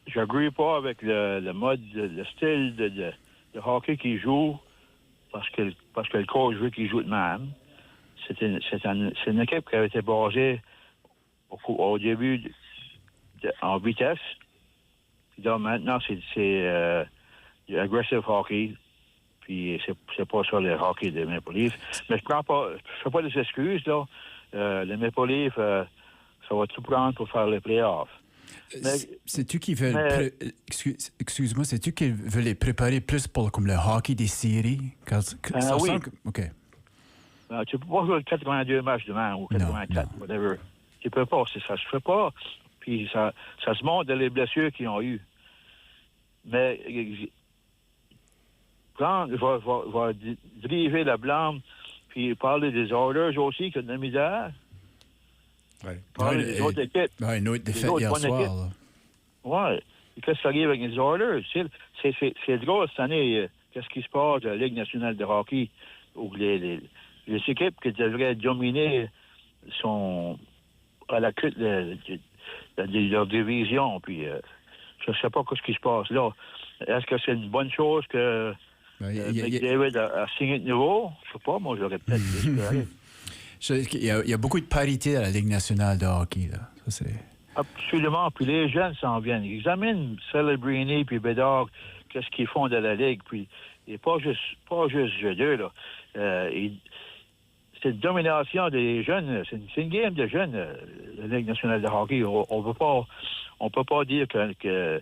Speaker 5: J'agree pas avec le mode, le style de hockey qu'ils jouent parce que le coach veut qu'ils jouent de même. C'est une équipe qui avait été basée au début en vitesse. Puis là, maintenant, c'est du aggressive hockey. Puis c'est pas ça le hockey des Maple Leafs. Mais je fais pas des excuses, là. Les Maple Leafs, ça va tout prendre pour faire les playoffs.
Speaker 4: C'est-tu qui veut... Excuse-moi, c'est-tu qui veut les préparer plus pour comme le hockey des séries?
Speaker 5: Oui.
Speaker 4: OK.
Speaker 5: Tu peux pas jouer 82 matchs demain ou 84, whatever. Tu peux pas, ça se fait pas. Puis ça se montre dans les blessures qu'ils ont eues. Mais quand je vais driver la blâme puis parler des Oilers aussi, qui ont de la misère.
Speaker 2: Oui.
Speaker 5: Parler des autres équipes.
Speaker 4: Une autre défaite hier soir.
Speaker 5: Oui. Qu'est-ce qui arrive avec les Oilers? C'est drôle cette année. Qu'est-ce qui se passe à la Ligue nationale de hockey? Où les équipes qui devraient dominer sont à la queue de leur division. Puis je ne sais pas ce qui se passe là. Est-ce que c'est une bonne chose que McDavid a signé de nouveau? Je ne sais pas, moi, je l'aurais peut-être espéré.
Speaker 4: Il y a beaucoup de parité à la Ligue nationale de hockey, là. Ça, c'est...
Speaker 5: Absolument. Puis les jeunes s'en viennent. Ils examinent Celebrini puis Bédard, qu'est-ce qu'ils font de la Ligue. Puis, et pas juste jeu d'eux, là. C'est une domination des jeunes. C'est une game de jeunes, la Ligue nationale de hockey. On peut pas dire que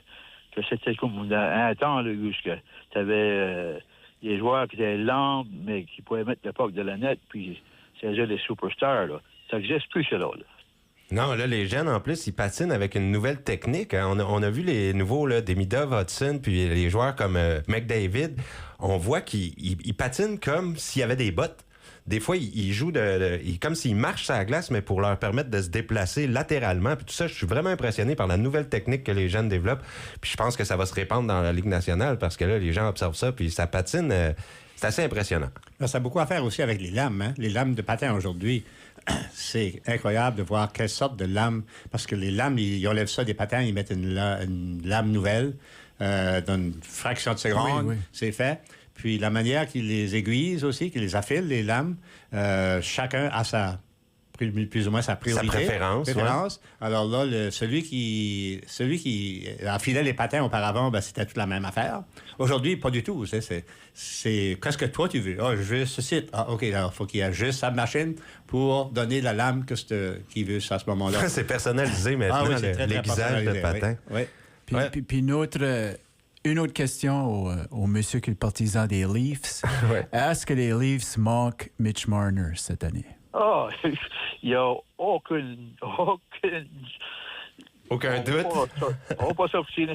Speaker 5: c'était comme un temps là, où tu avais des joueurs qui étaient lents, mais qui pouvaient mettre le puck de la net, puis c'est les superstars. Là. Ça n'existe plus, cela. Là.
Speaker 1: Non, là, les jeunes, en plus, ils patinent avec une nouvelle technique. Hein. On a vu les nouveaux, là, Demidov, Hudson, puis les joueurs comme McDavid. On voit qu'ils patinent comme s'il y avait des bottes. Des fois, ils jouent comme s'ils marchent sur la glace, mais pour leur permettre de se déplacer latéralement. Puis tout ça, je suis vraiment impressionné par la nouvelle technique que les jeunes développent. Puis je pense que ça va se répandre dans la Ligue nationale parce que là, les gens observent ça, puis ça patine. C'est assez impressionnant.
Speaker 2: Ça a beaucoup à faire aussi avec les lames. Hein? Les lames de patin aujourd'hui, c'est incroyable de voir quelle sorte de lames. Parce que les lames, ils enlèvent ça des patins, ils mettent une lame nouvelle dans une fraction de seconde. Oui. C'est fait. Puis la manière qu'ils les aiguisent aussi, qu'ils les affilent, les lames, chacun a plus ou moins sa priorité.
Speaker 1: Sa préférence. Ouais.
Speaker 2: Alors là, celui qui affilait les patins auparavant, c'était toute la même affaire. Aujourd'hui, pas du tout. C'est qu'est-ce que toi tu veux? Je veux ce site. OK, alors il faut qu'il ajuste sa machine pour donner la lame qu'il veut à ce moment-là.
Speaker 1: C'est personnalisé maintenant, l'aiguisage de patins.
Speaker 2: Oui.
Speaker 4: Puis Une autre question au monsieur qui est partisan des Leafs.
Speaker 1: Ouais.
Speaker 4: Est-ce que les Leafs manquent Mitch Marner cette année?
Speaker 5: Ah, il n'y a aucun
Speaker 1: doute.
Speaker 5: On va pas s'obstiner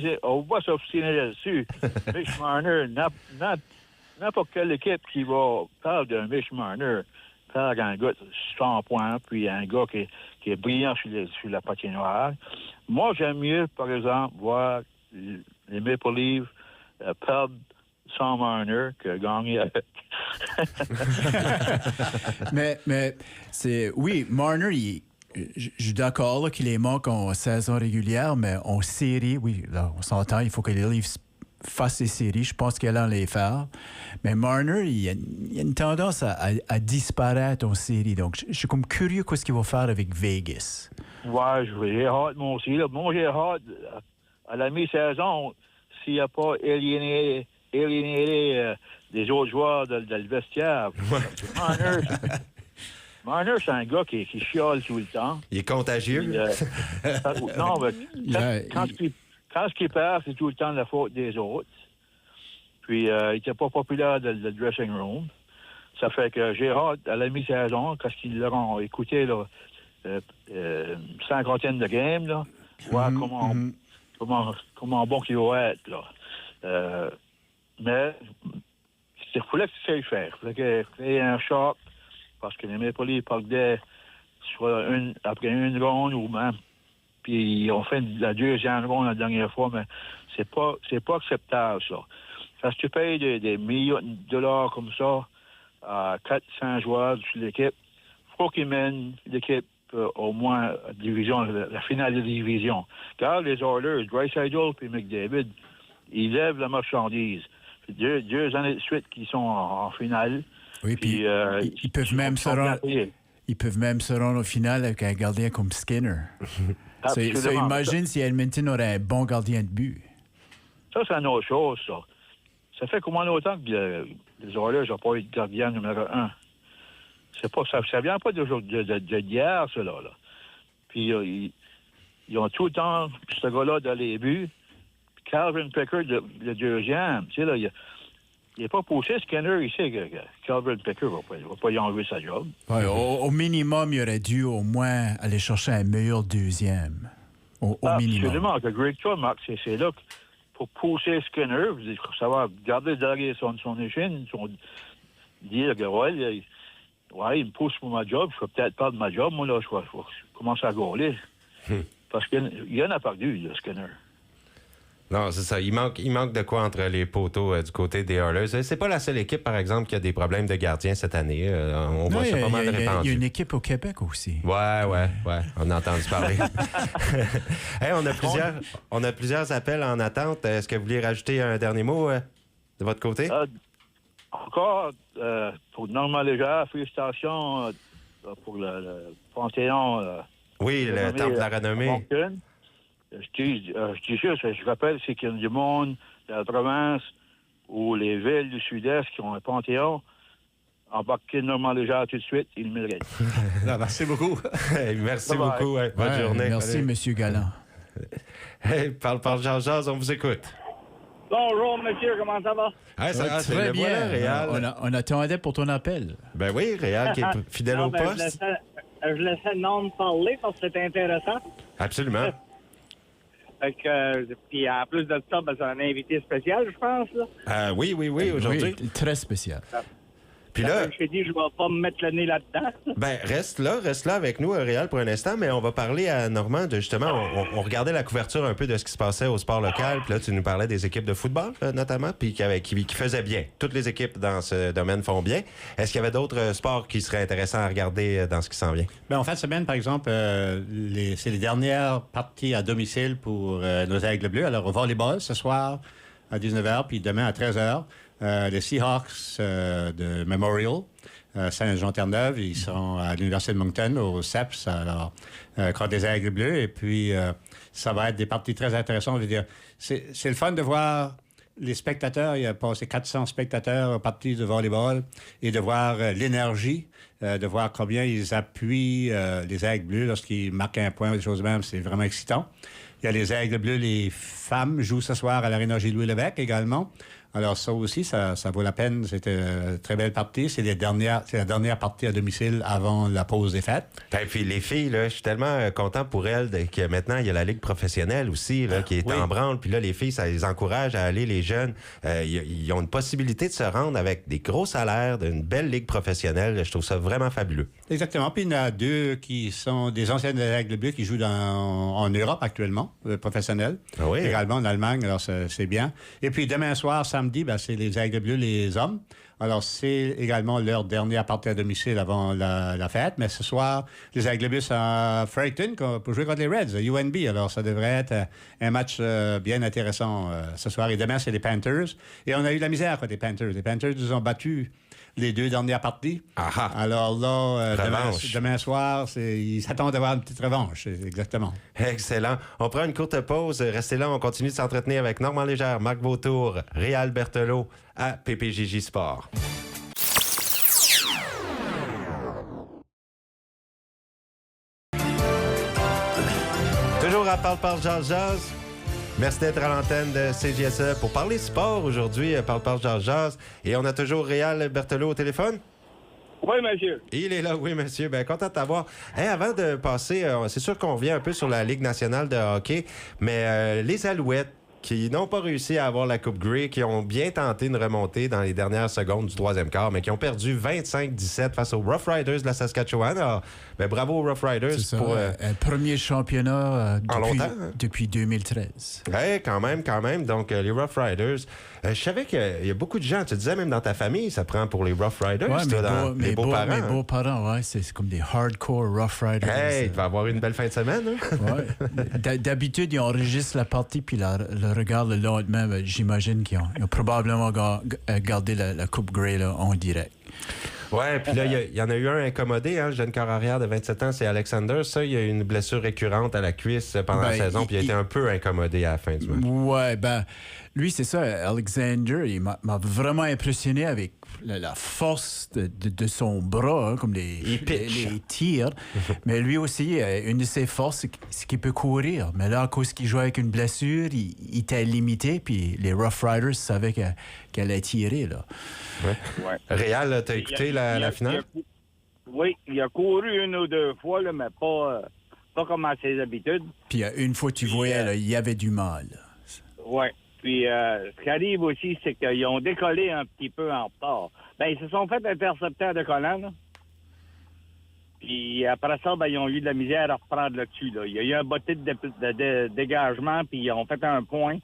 Speaker 5: là-dessus. Mitch Marner, n'importe quelle équipe qui va parler d'un Mitch Marner, parle d'un gars de 100 points, puis un gars qui est brillant sur la patinoire. Moi, j'aime mieux, par exemple, voir les Maple Leafs perdre sans Marner que gagner avec.
Speaker 4: mais c'est... Oui, Marner, je suis d'accord là, qu'il les manque en saison régulière, mais en série, oui, là, on s'entend, il faut que les Leafs fassent les séries. Je pense qu'elle en les faire. Mais Marner, il y a une tendance à disparaître en série. Donc, je suis comme curieux qu'est-ce qu'il va faire avec Vegas.
Speaker 5: Ouais, j'ai hâte, moi aussi. Là. Moi, j'ai hâte, à la mi-saison, s'il n'y a pas aliéné des autres joueurs dans le vestiaire. Marner, c'est un gars qui chiale tout le temps.
Speaker 1: Il est contagieux.
Speaker 5: Non, mais quand ce qui perd, c'est tout le temps la faute des autres. Puis, il n'était pas populaire dans le dressing room. Ça fait que j'ai hâte, à la mi-saison, quand ils l'auront écouté, là, 50 de games, là, voir comment bon qu'il va être, là. Mais, il fallait que tu sais faire. Il fallait qu'il y ait un choc, parce que les Maple Leafs perdaient après une ronde ou même, puis ils ont fait la deuxième ronde la dernière fois, mais c'est pas acceptable, ça. Parce que tu payes des millions de dollars comme ça à 400 joueurs sur l'équipe, il faut qu'ils mènent l'équipe au moins à la finale de division. Car les Oilers, Draisaitl et McDavid, ils lèvent la marchandise. Deux années de suite qu'ils sont en finale.
Speaker 4: Oui, puis ils peuvent même se rendre au final avec un gardien comme Skinner. Ça, imagine si Edmonton aurait un bon gardien de but.
Speaker 5: Ça, c'est une autre chose, ça. Ça fait combien longtemps que les Oilers n'ont pas eu de gardien numéro 1? Ça vient pas d'hier, cela. Là. Puis ils ont tout le temps, ce gars-là, dans les buts. Puis Calvin Pickard, le deuxième, tu sais, là, il n'est pas poussé Skinner, il sait que Calvin Pickard ne va pas y enlever sa job.
Speaker 4: Ouais, au minimum, il aurait dû au moins aller chercher un meilleur deuxième. Au minimum.
Speaker 5: Absolument, que Greg Tomac, c'est là que pour pousser Skinner, ça va garder derrière son échine, dire que, il me pousse pour ma job, je vais peut-être perdre ma job, moi, là, je vais commencer à gauler. Parce qu'il y en a perdu, là, Skinner.
Speaker 1: Non, c'est ça. Il manque de quoi entre les poteaux du côté des Oilers. C'est pas la seule équipe, par exemple, qui a des problèmes de gardien cette année. On voit ça pas mal répandu.
Speaker 4: Il y a une équipe au Québec aussi.
Speaker 1: Ouais. On a entendu parler. Hey, on a plusieurs appels en attente. Est-ce que vous voulez rajouter un dernier mot de votre côté?
Speaker 5: Encore, pour Normand Légère, félicitations pour le Panthéon.
Speaker 1: Oui, le Temple de la Renommée.
Speaker 5: Je dis juste, je rappelle, c'est qu'il y a du monde de la province ou les villes du Sud-Est qui ont un Panthéon. Embarquer Normand Légère tout de suite, il le mérite.
Speaker 2: Merci beaucoup.
Speaker 1: Hey, merci beaucoup. Bonne journée.
Speaker 4: Merci, M. Galland.
Speaker 1: Hey, parle Jean-Jacques, on vous écoute.
Speaker 5: Bonjour, monsieur, comment ça va?
Speaker 4: Très bien. Voilà, Réal. On attendait pour ton appel.
Speaker 1: Ben oui, Réal qui est fidèle au poste.
Speaker 6: Je laissais le nom parler parce que c'était intéressant.
Speaker 1: Absolument.
Speaker 6: Puis en plus de ça, c'est un invité spécial, je pense. Là.
Speaker 1: Oui, aujourd'hui.
Speaker 4: Oui, très spécial.
Speaker 1: Puis là,
Speaker 6: je t'ai dit, je vais pas me mettre le nez là-dedans.
Speaker 1: Ben, reste là avec nous, Réal, pour un instant, mais on va parler à Normand de justement, on regardait la couverture un peu de ce qui se passait au sport local, puis là, tu nous parlais des équipes de football, notamment, puis qui faisaient bien. Toutes les équipes dans ce domaine font bien. Est-ce qu'il y avait d'autres sports qui seraient intéressants à regarder dans ce qui s'en vient?
Speaker 2: Ben, en fin de semaine, par exemple, c'est les dernières parties à domicile pour nos Aigles Bleus. Alors, au volleyball, ce soir à 19h, puis demain à 13h. Les Seahawks de Memorial, Saint-Jean-Terre-Neuve, ils seront à l'Université de Moncton, au CEPS, alors, contre des Aigles Bleus. Et puis, ça va être des parties très intéressantes. Je veux dire, c'est le fun de voir les spectateurs. Il y a passé 400 spectateurs aux parties de volleyball et de voir l'énergie, de voir combien ils appuient les Aigles Bleus lorsqu'ils marquent un point ou des choses de même. C'est vraiment excitant. Il y a les Aigles Bleus, les femmes jouent ce soir à l'Aréna Gilles-Louis-Lévesque également. Alors ça aussi, ça vaut la peine. C'était une très belle partie. C'est la dernière partie à domicile avant la pause des fêtes.
Speaker 1: Et puis les filles, là, je suis tellement content pour elles que maintenant, il y a la Ligue professionnelle aussi là, qui est en branle. Puis là, les filles, ça les encourage à aller, les jeunes. Ils ont une possibilité de se rendre avec des gros salaires d'une belle Ligue professionnelle. Je trouve ça vraiment fabuleux.
Speaker 2: Exactement. Puis il y en a 2 qui sont des anciennes Aigles Bleus qui jouent en Europe actuellement, professionnels.
Speaker 1: Ah oui.
Speaker 2: Également en Allemagne, alors c'est bien. Et puis demain soir, samedi, c'est les Aigles Bleus, les hommes. Alors c'est également leur dernière partie à domicile avant la fête. Mais ce soir, les Aigles Bleus sont à Fredericton pour jouer contre les Reds, UNB. Alors ça devrait être un match bien intéressant ce soir. Et demain, c'est les Panthers. Et on a eu la misère contre les Panthers. Les Panthers nous ont battus les 2 dernières parties.
Speaker 1: Aha.
Speaker 2: Alors là, demain soir, ils s'attendent à avoir une petite revanche. Exactement.
Speaker 1: Excellent. On prend une courte pause. Restez là, on continue de s'entretenir avec Normand Légère, Marc Vautour, Réal Berthelot à PPJJ Sport. Toujours à Parle Jazz. Merci d'être à l'antenne de CJSE pour parler sport aujourd'hui, Parle Jazz. Et on a toujours Réal Berthelot au téléphone?
Speaker 6: Oui, monsieur.
Speaker 1: Il est là, oui, monsieur. Bien, content de t'avoir. Hey, avant de passer, c'est sûr qu'on revient un peu sur la Ligue nationale de hockey, mais les Alouettes, qui n'ont pas réussi à avoir la Coupe Grey, qui ont bien tenté de remonter dans les dernières secondes du troisième quart, mais qui ont perdu 25-17 face aux Rough Riders de la Saskatchewan. Alors, ben, bravo aux Rough Riders pour...
Speaker 4: un premier championnat depuis 2013.
Speaker 1: Oui, quand même. Donc, les Rough Riders... je savais qu'il y a beaucoup de gens, tu disais même dans ta famille, ça prend pour les Rough Riders,
Speaker 4: ouais,
Speaker 1: les beaux-parents.
Speaker 4: Mes beaux-parents, ouais, c'est comme des hardcore Rough Riders.
Speaker 1: Hey, il va avoir une belle fin de semaine. Hein?
Speaker 4: Ouais. D'habitude, ils enregistrent la partie puis le regardent le lendemain. J'imagine qu'ils ont probablement gardé la Coupe Grey là, en direct.
Speaker 1: Ouais, puis là, il y en a eu un incommodé, hein, le jeune corps arrière de 27 ans, c'est Alexander. Ça, il a eu une blessure récurrente à la cuisse pendant la saison, puis il a été un peu incommodé à la fin du match.
Speaker 4: Ouais, lui, c'est ça, Alexander, il m'a vraiment impressionné avec la force de son bras, hein, comme les tirs. Mais lui aussi, une de ses forces, c'est qu'il peut courir. Mais là, à cause qu'il jouait avec une blessure, il était limité, puis les Rough Riders savaient qu'elle allait tirer, là.
Speaker 1: Ouais. Réal, t'as écouté la finale?
Speaker 6: Oui, il a couru 1 ou 2 fois, là, mais pas comme à ses habitudes.
Speaker 4: Puis une fois, tu voyais, là, il y avait du mal.
Speaker 6: Oui. Puis, ce qui arrive aussi, c'est qu'ils ont décollé un petit peu en retard. Ils se sont fait intercepter à décollant, là. Puis après ça, ils ont eu de la misère à reprendre là-dessus, là. Il y a eu un botté de dégagement, puis ils ont fait un point.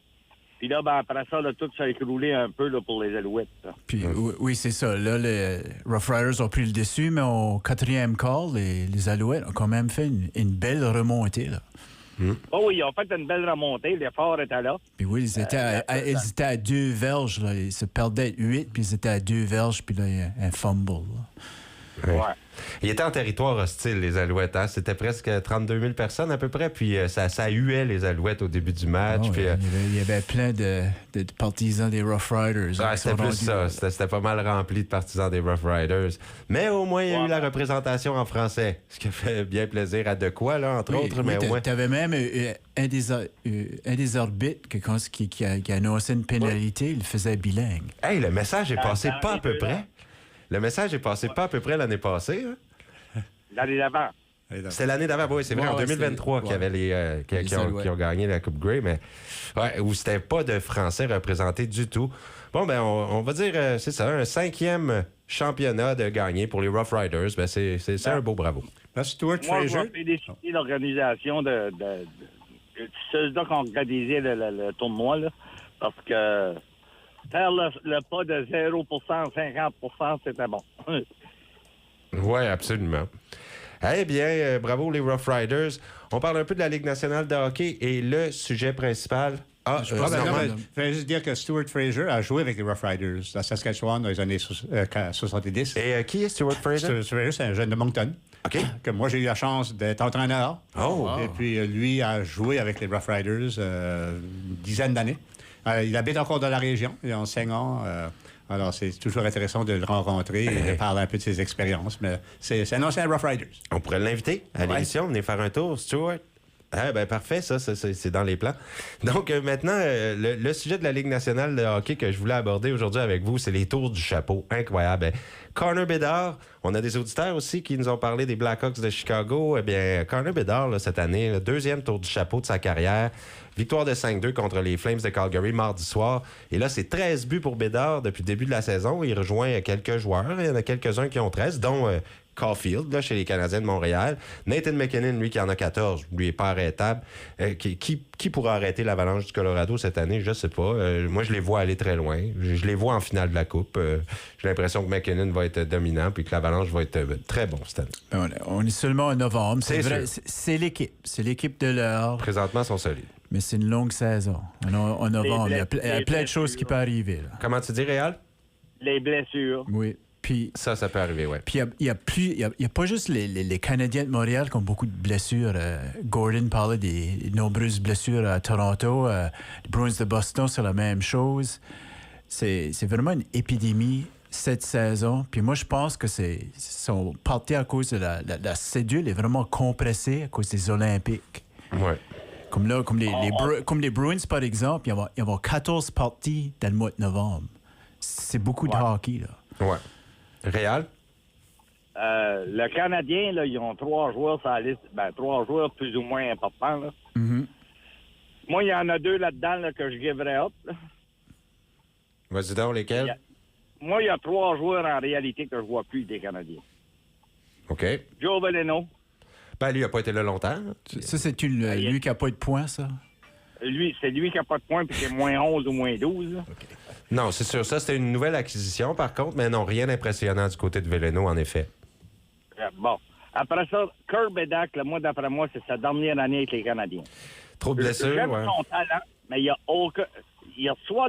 Speaker 6: Puis là, après ça, là, tout s'est écroulé un peu là, pour les Alouettes. Là.
Speaker 4: Puis oui, c'est ça. Là, les Rough Riders ont pris le dessus, mais au 4e quart, les Alouettes ont quand même fait une belle remontée, là.
Speaker 6: Oh oui, ils ont fait une belle remontée. L'effort était là.
Speaker 4: Puis oui, ils étaient à 2 verges. Là. Ils se perdaient 8, puis ils étaient à 2 verges, puis là, il y a un fumble. Là.
Speaker 1: Ouais. Ils étaient en territoire hostile, les Alouettes. Hein? C'était presque 32 000 personnes à peu près. Puis ça huait les Alouettes au début du match.
Speaker 4: Oh,
Speaker 1: puis,
Speaker 4: il y avait plein de partisans des Rough Riders.
Speaker 1: Ouais, c'était plus ça. C'était pas mal rempli de partisans des Rough Riders. Mais au moins, il y a eu la représentation en français. Ce qui a fait bien plaisir à De Quoi, là, entre autres. Mais au moins...
Speaker 4: T'avais même un des arbitres qui a annoncé une pénalité. Il faisait bilingue.
Speaker 1: Hey, le message est passé pas à peu près. Le message est passé pas à peu près l'année passée. Hein?
Speaker 6: L'année d'avant.
Speaker 1: C'est l'année d'avant, oui, c'est vrai, en 2023 qu'il y avait qui ont gagné la Coupe Grey, mais où c'était pas de Français représentés du tout. Bon, ben, on va dire, c'est ça, un 5e championnat de gagné pour les Rough Riders. Ben, c'est un beau bravo.
Speaker 2: Stuart Fraser.
Speaker 6: Moi, je vais féliciter l'organisation de ceux-là qui ont organisé le tournoi, là, parce que faire le pas de 0 50 c'était bon.
Speaker 1: Oui, absolument. Eh bien, bravo les Rough Riders. On parle un peu de la Ligue nationale de hockey et le sujet principal...
Speaker 2: je voudrais juste dire que Stuart Fraser a joué avec les Rough Riders à Saskatchewan dans les années 70.
Speaker 1: Et qui est Stuart Fraser?
Speaker 2: Stuart Fraser, c'est un jeune de Moncton.
Speaker 1: OK.
Speaker 2: Que moi, j'ai eu la chance d'être entraîneur.
Speaker 1: Oh.
Speaker 2: Et puis, lui a joué avec les Rough Riders une dizaine d'années. Il habite encore dans la région, il est enseignant. Alors, c'est toujours intéressant de le rencontrer et de parler un peu de ses expériences. Mais c'est un ancien Rough Riders.
Speaker 1: On pourrait l'inviter à l'émission, venir faire un tour, Stuart. Ah, ben parfait, ça, c'est dans les plans. Donc maintenant, le sujet de la Ligue nationale de hockey que je voulais aborder aujourd'hui avec vous, c'est les tours du chapeau. Incroyable. Connor Bedard, on a des auditeurs aussi qui nous ont parlé des Blackhawks de Chicago. Eh bien, Connor Bedard, là, cette année, le deuxième tour du chapeau de sa carrière. Victoire de 5-2 contre les Flames de Calgary mardi soir. Et là, c'est 13 buts pour Bedard depuis le début de la saison. Il rejoint quelques joueurs. Il y en a quelques-uns qui ont 13, dont Caulfield, là, chez les Canadiens de Montréal. Nathan McKinnon, lui, qui en a 14, lui, n'est pas arrêtable. Qui pourra arrêter l'Avalanche du Colorado cette année? Je ne sais pas. Moi, je les vois aller très loin. Je les vois en finale de la Coupe. J'ai l'impression que McKinnon va être dominant puis que l'Avalanche va être très bon cette année.
Speaker 4: On est seulement en novembre.
Speaker 1: C'est
Speaker 4: vrai.
Speaker 1: sûr.
Speaker 4: C'est l'équipe. C'est l'équipe de l'heure.
Speaker 1: Présentement, ils sont solides.
Speaker 4: Mais c'est une longue saison. En novembre, il y a plein de choses qui peuvent arriver. Là.
Speaker 1: Comment tu dis, Réal?
Speaker 6: Les blessures.
Speaker 4: Oui. Puis,
Speaker 1: ça peut arriver, oui.
Speaker 4: Puis il y a pas juste les Canadiens de Montréal qui ont beaucoup de blessures. Gordon parlait des nombreuses blessures à Toronto. Les Bruins de Boston, c'est la même chose. C'est vraiment une épidémie cette saison. Puis moi, je pense que sont partis à cause de la cédule est vraiment compressée à cause des Olympiques.
Speaker 1: Oui.
Speaker 4: Comme les Bruins, par exemple, il va y avoir 14 parties dans le mois de novembre. C'est beaucoup de hockey, là.
Speaker 1: Ouais. Réal?
Speaker 6: Le Canadien, là, ils ont 3 joueurs sur la liste. 3 joueurs plus ou moins importants. Là.
Speaker 4: Mm-hmm.
Speaker 6: Moi, il y en a 2 là-dedans là, que je giverais up. Là.
Speaker 1: Vas-y donc, lesquels?
Speaker 6: Moi, il y a 3 joueurs en réalité que je vois plus des Canadiens.
Speaker 1: OK.
Speaker 6: Joe Veleno.
Speaker 1: Lui, il n'a pas été là longtemps.
Speaker 4: Ça, c'est lui qui n'a pas eu de points, ça?
Speaker 6: C'est lui qui n'a pas de points puis qui est moins 11 ou moins 12. Là.
Speaker 1: Okay. Non, c'est sûr. Ça, c'était une nouvelle acquisition, par contre, mais non, rien d'impressionnant du côté de Veleno, en effet.
Speaker 6: Bon. Après ça, Kurt Bedak, moi, d'après moi, c'est sa dernière année avec les Canadiens.
Speaker 1: Trop de blessures,
Speaker 6: J'aime
Speaker 1: ouais.
Speaker 6: son talent, mais il y a aucun... Il reçoit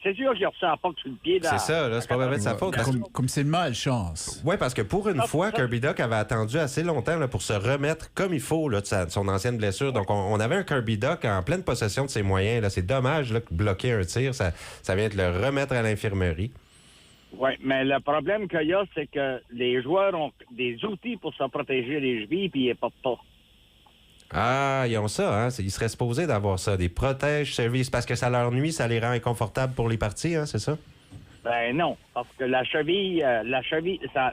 Speaker 6: c'est sûr qu'il reçoit la POC sur le pied.
Speaker 1: C'est ça, là, c'est pas vraiment de sa faute.
Speaker 4: Comme c'est une malchance.
Speaker 1: Oui, parce que pour une fois, Kirby Duck avait attendu assez longtemps là, pour se remettre comme il faut là, de son ancienne blessure. Donc, on avait un Kirby Duck en pleine possession de ses moyens. Là. C'est dommage là, que bloquer un tir, ça vient de le remettre à l'infirmerie.
Speaker 6: Oui, mais le problème qu'il y a, c'est que les joueurs ont des outils pour se protéger les chevilles, puis ils ne portent pas.
Speaker 1: Ah, ils ont ça, hein? Ils seraient supposés d'avoir ça, des protèges services, parce que ça leur nuit, ça les rend inconfortables pour les parties, hein, c'est ça?
Speaker 6: Ben non, parce que la cheville, ça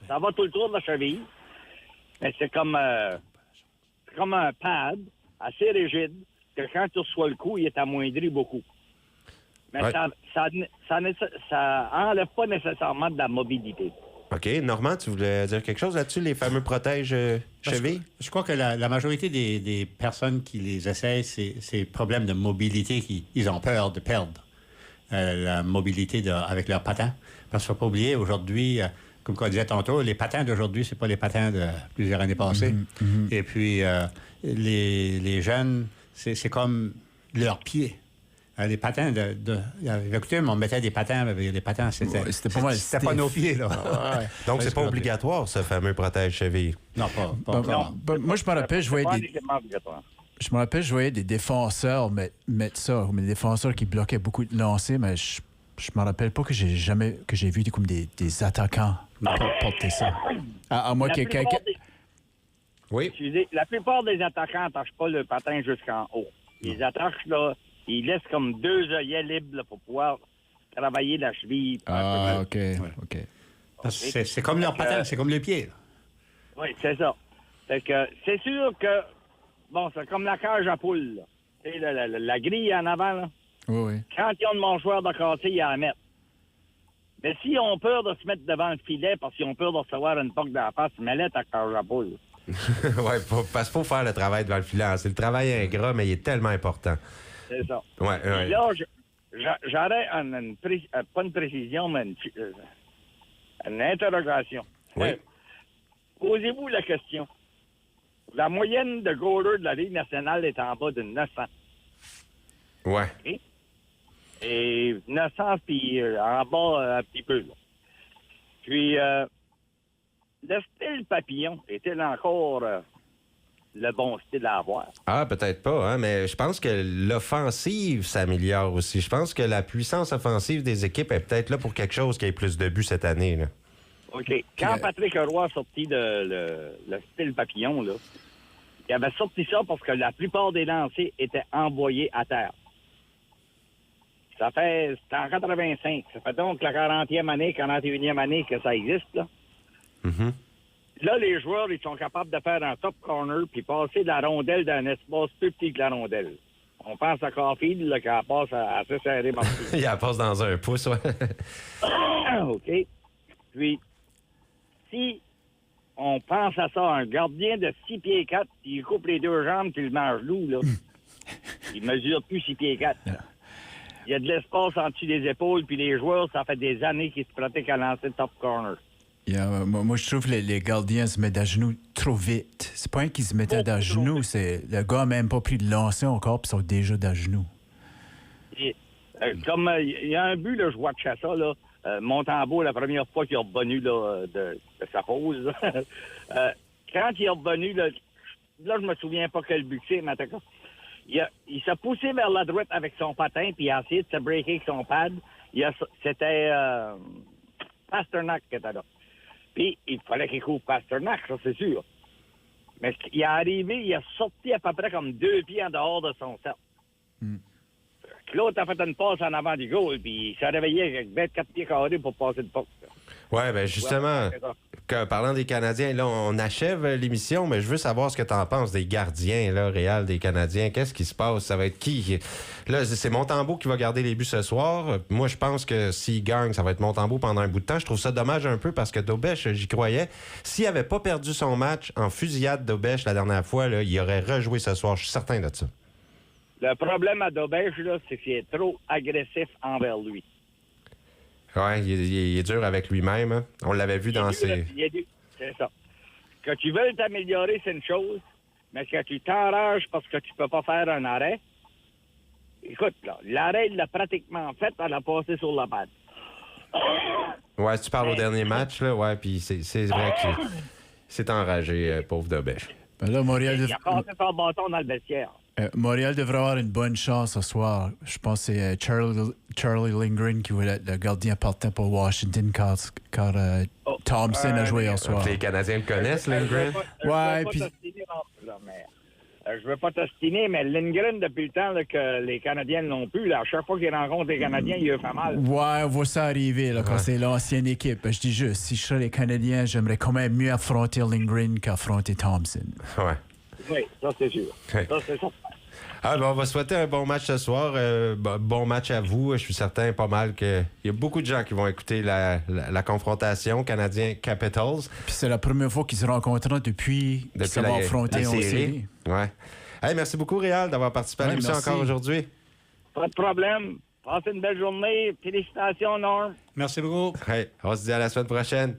Speaker 6: va tout le tour de la cheville, mais c'est comme un pad assez rigide, que quand tu reçois le coup, il est amoindri beaucoup. Mais
Speaker 1: ouais.
Speaker 6: ça enlève pas nécessairement de la mobilité.
Speaker 1: OK. Normand, tu voulais dire quelque chose là-dessus, les fameux protèges chevilles?
Speaker 2: Je crois que la majorité des personnes qui les essayent, c'est problème de mobilité qu'ils ont peur de perdre. La mobilité avec leurs patins. Parce qu'il ne faut pas oublier, aujourd'hui, comme on disait tantôt, les patins d'aujourd'hui, c'est pas les patins de plusieurs années passées. Mm-hmm. Et puis, les jeunes, c'est comme leurs pieds. Les patins écoutez, on mettait des patins, c'était
Speaker 4: pas mal.
Speaker 2: C'était pas nos pieds, là.
Speaker 1: Donc, c'est pas obligatoire, ce fameux protège-cheville.
Speaker 2: Non, pas encore.
Speaker 4: Moi, je me rappelle, je me voyais des défenseurs mettre ça, comme des défenseurs qui bloquaient beaucoup de lancers, mais je me rappelle pas que j'ai vu comme des attaquants porter ça. À moi, quelqu'un...
Speaker 1: Oui.
Speaker 6: La plupart des attaquants n'attachent pas le patin jusqu'en haut. Ils attachent, là, ils laissent comme 2 œillets libres là, pour pouvoir travailler la cheville.
Speaker 4: Ah, OK.
Speaker 2: C'est comme leur patin, c'est comme les pieds. Là.
Speaker 6: Oui, c'est ça. Fait que c'est sûr que, bon, c'est comme la cage à poules. Tu sais, la grille en avant, là.
Speaker 4: Oui.
Speaker 6: Quand ils ont de mâchoire de casser, ils la mettent. Mais s'ils ont peur de se mettre devant le filet parce qu'ils ont peur de recevoir une poque dans la face, mets-la ta cage à poules.
Speaker 1: Oui, parce qu'il faut faire le travail devant le filet. C'est le travail ingrat, mais il est tellement important.
Speaker 6: C'est ça.
Speaker 1: Ouais.
Speaker 6: Là, j'aurais pas une précision, mais une interrogation.
Speaker 1: Oui.
Speaker 6: Posez-vous la question. La moyenne de goalers de la Ligue nationale est en bas de 900.
Speaker 1: Ouais.
Speaker 6: Okay? Et 900, puis en bas un petit peu. Là. Puis, le style papillon est-il encore le bon style à avoir?
Speaker 1: Ah, peut-être pas, hein, mais je pense que l'offensive s'améliore aussi. Je pense que la puissance offensive des équipes est peut-être là pour quelque chose qui ait plus de buts cette année. Là.
Speaker 6: OK. Quand Patrick Roy a sorti le style papillon, là, Il avait sorti ça parce que la plupart des lancers étaient envoyés à terre. C'était en 85. Ça fait donc la 40e année, 41e année que ça existe, là.
Speaker 1: Mhm.
Speaker 6: Là, les joueurs, ils sont capables de faire un top corner puis passer de la rondelle d'un espace plus petit que la rondelle. On pense à Caulfield, là, qui passe assez serré partout.
Speaker 1: Il la passe dans un pouce, ouais.
Speaker 6: OK. Puis, si on pense à ça, un gardien de 6 pieds 4, puis il coupe les deux jambes puis il met un genou, là. Il mesure plus 6 pieds 4. Il y a de l'espace en dessous des épaules, puis les joueurs, ça fait des années qu'ils se pratiquent à lancer le top corner.
Speaker 4: Moi, je trouve que les gardiens se mettent à genoux trop vite. C'est pas un qu'ils se mettaient à genoux, c'est le gars n'a même pas pris de lancer encore, puis ils sont déjà à genoux.
Speaker 6: Comme il y a un but, là, je watchais ça, là. Montembeault, la première fois qu'il est revenu là, de sa pause, quand il est revenu, là, je me souviens pas quel but c'est, mais en tout cas, il s'est poussé vers la droite avec son patin, puis il a essayé de se breaker avec son pad. C'était Pasternak qui était là. Puis, il fallait qu'il couvre Pasternak, ça, c'est sûr. Mais il est arrivé, il a sorti à peu près comme 2 pieds en dehors de son cercle. L'autre a fait une passe en avant du goal, puis il s'est réveillé avec 24 pieds carrés pour passer le puck.
Speaker 1: Ouais, ben justement, parlant des Canadiens, là, on achève l'émission, mais je veux savoir ce que tu en penses des gardiens, là, Réal, des Canadiens. Qu'est-ce qui se passe? Ça va être qui? Là, c'est Montembeault qui va garder les buts ce soir. Moi, je pense que s'il gagne, ça va être Montembeault pendant un bout de temps. Je trouve ça dommage un peu parce que Dobèche, j'y croyais. S'il n'avait pas perdu son match en fusillade Dobèche la dernière fois, là, il aurait rejoué ce soir. Je suis certain de ça.
Speaker 6: Le problème à Dobèche, là, c'est qu'il est trop agressif envers lui.
Speaker 1: Ouais, il est dur avec lui-même. Hein. On l'avait vu dans ses...
Speaker 6: C'est ça. Que tu veux t'améliorer, c'est une chose, mais que tu t'enrages parce que tu peux pas faire un arrêt. Écoute, là, l'arrêt, il l'a pratiquement fait, elle a passé sur la patte.
Speaker 1: Ouais, si tu parles au dernier match, là, ouais, puis c'est vrai que c'est enragé, pauvre Dobèche.
Speaker 4: Ben là,
Speaker 6: Il a passé son bâton dans le vestiaire.
Speaker 4: Montréal devrait avoir une bonne chance ce soir. Je pense que c'est Charlie Lindgren qui va être le gardien partant pour Washington quand Thompson a joué hier soir.
Speaker 1: Les Canadiens le connaissent, Lindgren?
Speaker 4: Ouais, puis...
Speaker 6: Je veux pas t'ostiner, mais Lindgren, depuis le temps là, que les Canadiens l'ont plus, là, à chaque fois qu'il rencontre les Canadiens, il lui fait mal.
Speaker 4: Ouais, on voit ça arriver là, quand c'est l'ancienne équipe. Je dis juste, si je serais les Canadiens, j'aimerais quand même mieux affronter Lindgren qu'affronter Thompson.
Speaker 1: Ouais.
Speaker 6: Oui, ça c'est sûr.
Speaker 1: Ouais.
Speaker 6: Ça, c'est ça.
Speaker 1: Ah, ben, on va souhaiter un bon match ce soir. Bon match à vous. Je suis certain pas mal qu'il y a beaucoup de gens qui vont écouter la confrontation Canadien-Capitals.
Speaker 4: Puis c'est la première fois qu'ils se rencontrent depuis qu'ils se vont affronter en série.
Speaker 1: Ouais. Hey, merci beaucoup, Réal, d'avoir participé à l'émission encore aujourd'hui.
Speaker 6: Pas de problème. Passez une belle journée. Félicitations, Norm.
Speaker 2: Merci beaucoup.
Speaker 1: Hey, on se dit à la semaine prochaine.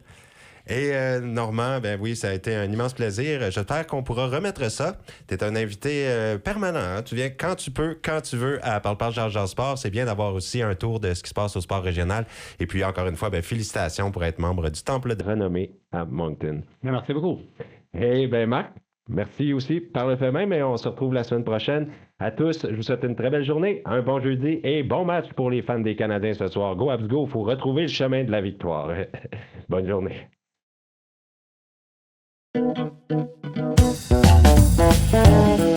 Speaker 1: Et Normand, ben oui, ça a été un immense plaisir. J'espère qu'on pourra remettre ça. Tu es un invité permanent. Hein? Tu viens quand tu peux, quand tu veux à Parle Jazz Sport. C'est bien d'avoir aussi un tour de ce qui se passe au sport régional. Et puis, encore une fois, ben, félicitations pour être membre du Temple de renommée à Moncton.
Speaker 2: Merci beaucoup.
Speaker 1: Hey, ben Marc, merci aussi par le fait même. Et on se retrouve la semaine prochaine. À tous, je vous souhaite une très belle journée, un bon jeudi et bon match pour les fans des Canadiens ce soir. Go Habs Go, il faut retrouver le chemin de la victoire. Bonne journée. Thank you.